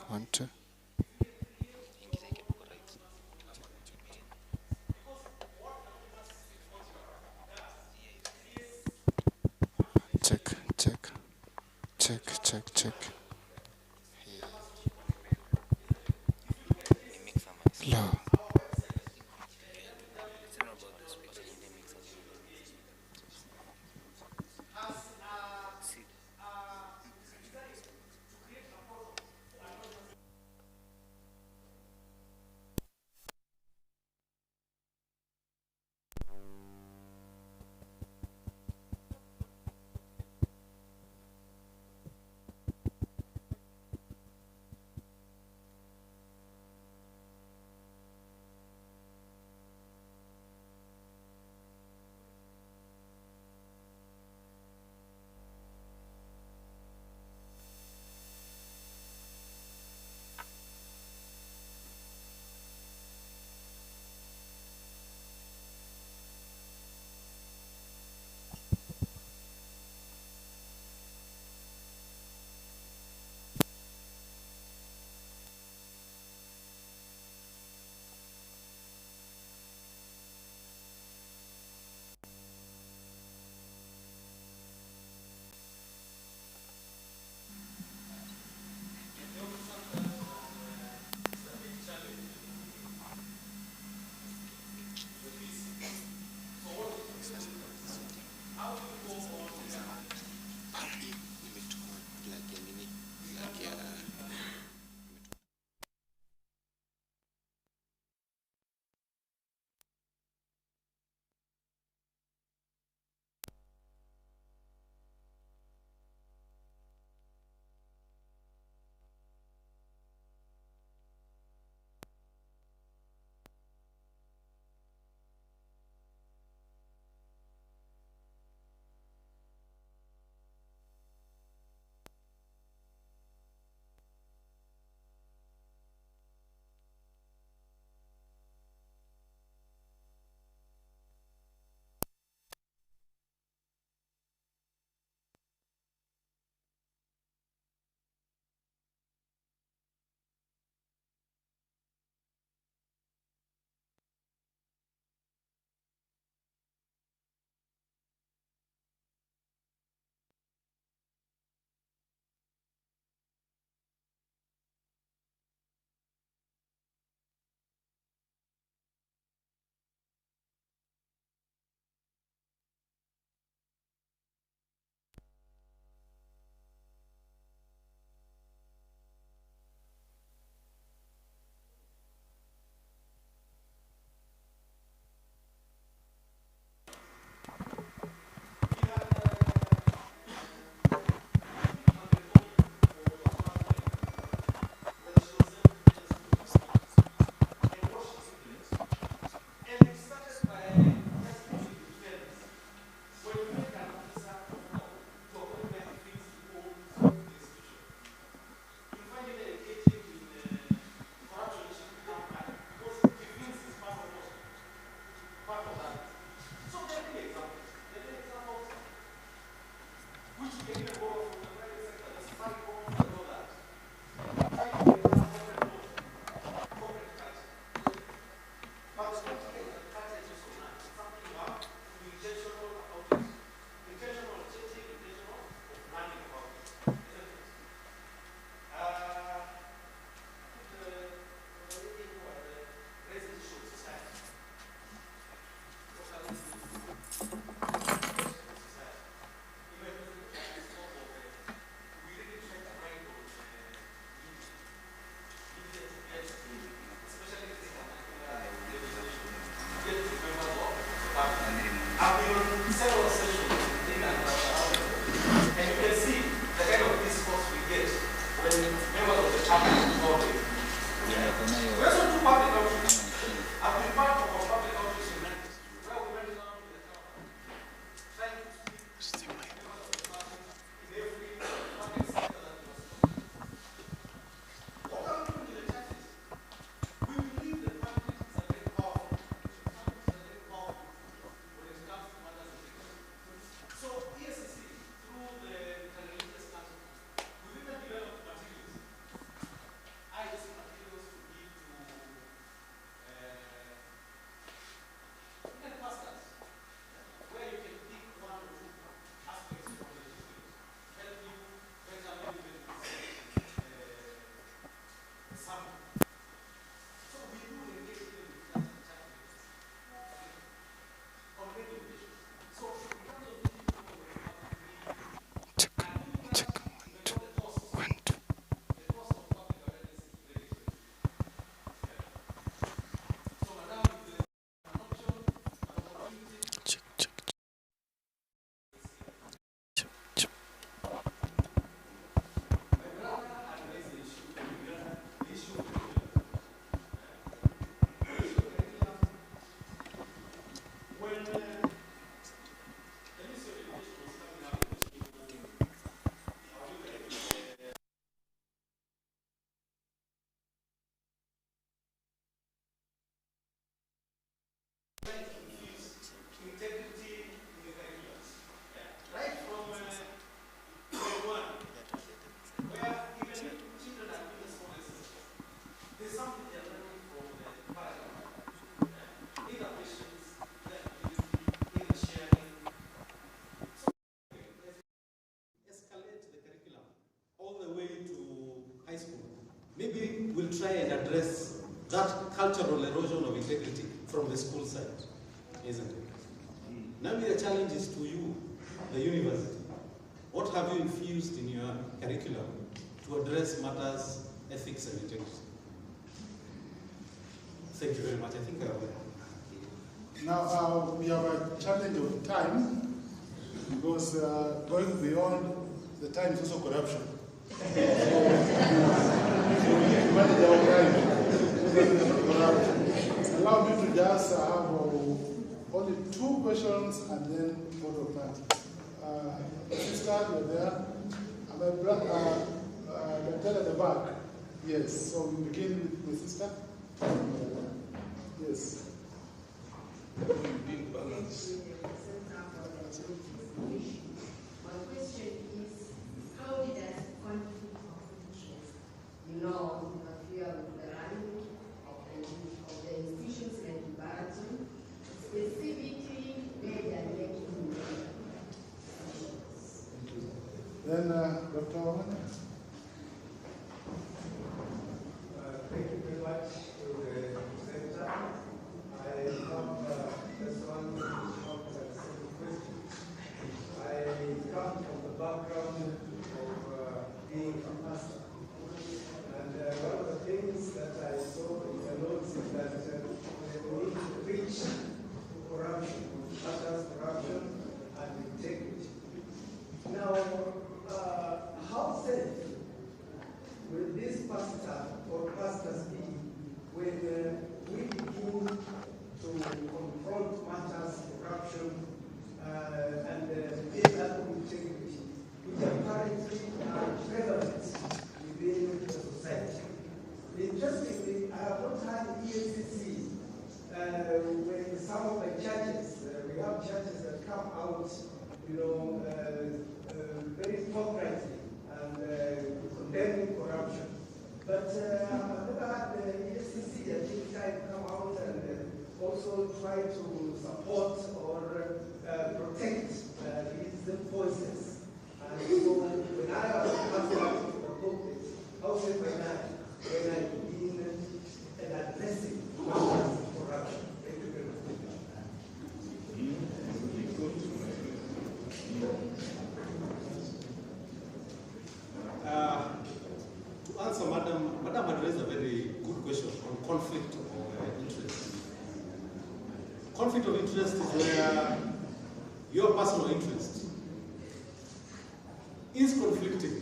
1, 2. Check. Low. Maybe we'll try and address that cultural erosion of integrity from the school side, isn't it? Now the challenge is to you, the university. What have you infused in your curriculum to address matters, ethics and integrity? Thank you very much. I think I will. Now, we have a challenge of time because going beyond the time is also corruption. So we need to manage our time. Allow me to just have only 2 questions and then follow that. Sister, you're there. And my brother, at the back. Yes, so we begin with sister. Yes. Being balanced. My question is, how does conflict of interest, interfere with the running of the institutions like Barton, specifically where they are making Then, Dr. Owen. Thank you very much to the presenter. I have just one short simple question. I come from the background of being a pastor. And one of the things that I saw in the notes is that we need to preach corruption, matters corruption and integrity. Now, how safe will this pastor or pastors be when we begin to confront matters, corruption, and build up integrity, which apparently are prevalent within the society? Interestingly, I have not had EFCC when some of the churches, we have churches that come out, very forthrightly and condemning corruption. But I've never had the EFCC at any time come out and also try to support or protect these voices. And so when I was asked to the pulpit, how safe am I when I begin and addressing matters of corruption? Thank you very much. To answer, Madam had raised a very good question on conflict of interest. Conflict of interest is where your personal interest is conflicting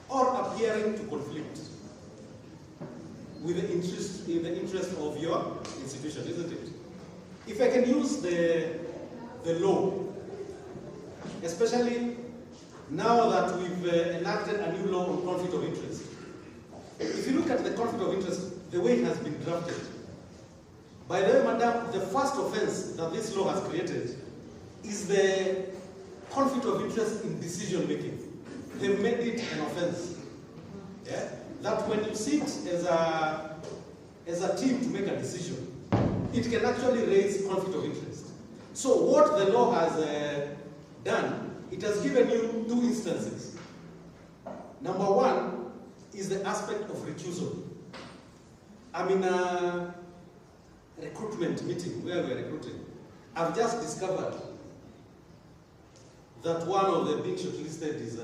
or appearing to conflict with the interest of your institution, isn't it? If I can use the law, especially now that we've enacted a new law on conflict of interest. If you look at the conflict of interest, the way it has been drafted, by the way, Madam, the first offense that this law has created is the conflict of interest in decision making. They've made it an offense. Yeah? That when you sit as a team to make a decision, it can actually raise conflict of interest. So what the law has done, it has given you 2 instances. Number 1 is the aspect of recusal. I'm in a recruitment meeting where we're recruiting. I've just discovered that one of the being shortlisted is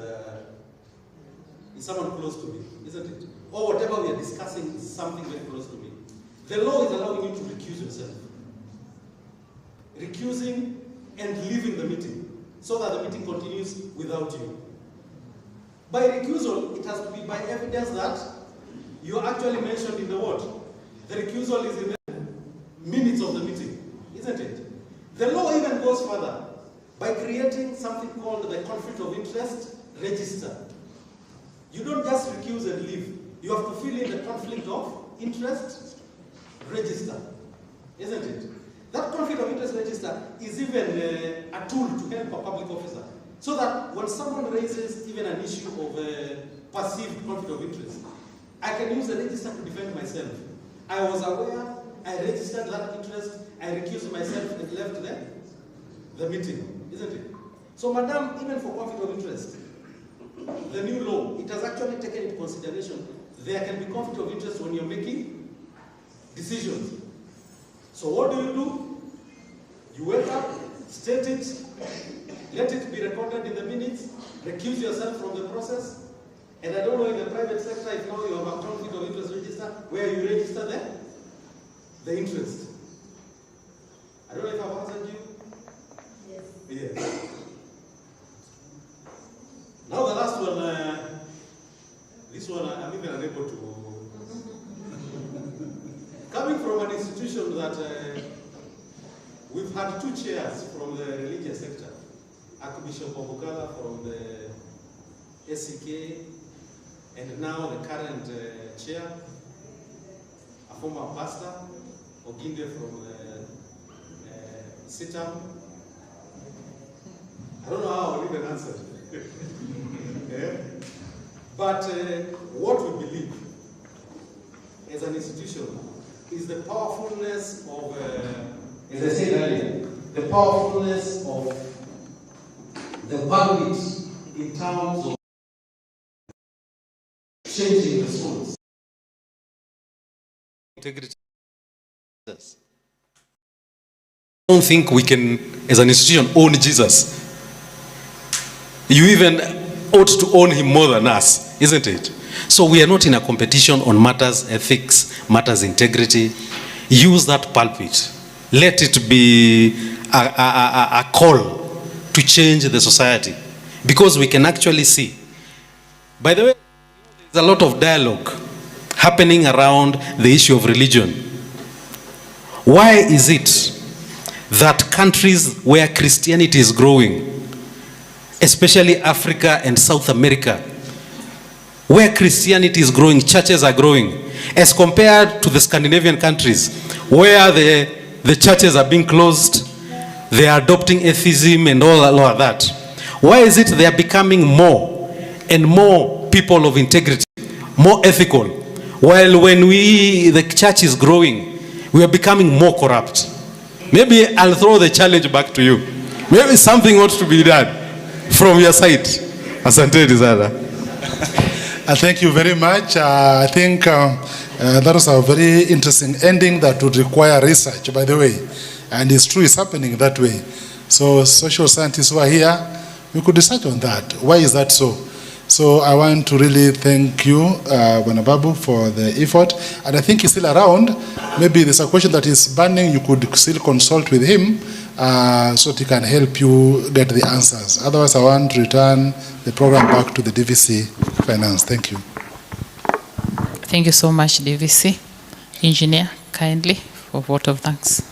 someone close to me, isn't it? Or whatever we are discussing is something very close to me. The law is allowing you to recuse yourself. Recusing and leaving the meeting, so that the meeting continues without you. By recusal, it has to be by evidence that you are actually mentioned in the what? The recusal is in the minutes of the meeting, isn't it? The law even goes further by creating something called the conflict of interest register. You don't just recuse and leave. You have to fill in the conflict of interest register, isn't it? That conflict of interest register is even a tool to help a public officer. So that when someone raises even an issue of perceived conflict of interest, I can use the register to defend myself. I was aware, I registered that interest, I recused myself and left the meeting, isn't it? So, madam, even for conflict of interest, the new law, it has actually taken into consideration there can be conflict of interest when you're making decisions. So what do? You wake up, state it, let it be recorded in the minutes, recuse yourself from the process. And I don't know in the private sector if now you have a conflict of interest register where you register the interest. I don't know if I've answered you. Yes. Yes. Now the last one, this one I'm even unable to. Coming from an institution that we've had two chairs from the religious sector, Archbishop Obukala from the SCK, and now the current chair, a former pastor, Oginde from the CITAM. I don't know how I'll even answer. Yeah? But what we believe as an institution is the powerfulness of, as I said earlier, the powerfulness of the pulpit in terms of changing the souls. Integrity. I don't think we can, as an institution, own Jesus. You even ought to own him more than us, isn't it? So we are not in a competition on matters ethics, matters integrity. Use that pulpit. Let it be a call to change the society. Because we can actually see. By the way, there's a lot of dialogue happening around the issue of religion. Why is it that countries where Christianity is growing, especially Africa and South America, where Christianity is growing, churches are growing, as compared to the Scandinavian countries, where the churches are being closed, they are adopting atheism and all of that? Why is it they are becoming more and more people of integrity, more ethical, while when the church is growing, we are becoming more corrupt? Maybe I'll throw the challenge back to you. Maybe something ought to be done from your side. Asante Zara. Thank you very much. I think that was a very interesting ending that would require research, by the way. And it's true, it's happening that way. So social scientists who are here, we could research on that. Why is that so? So I want to really thank you, Bwana for the effort. And I think he's still around. Maybe there's a question that is burning. You could still consult with him so that he can help you get the answers. Otherwise, I want to return the program back to the DVC Finance. Thank you. Thank you so much, DVC. Engineer, kindly, for vote of thanks.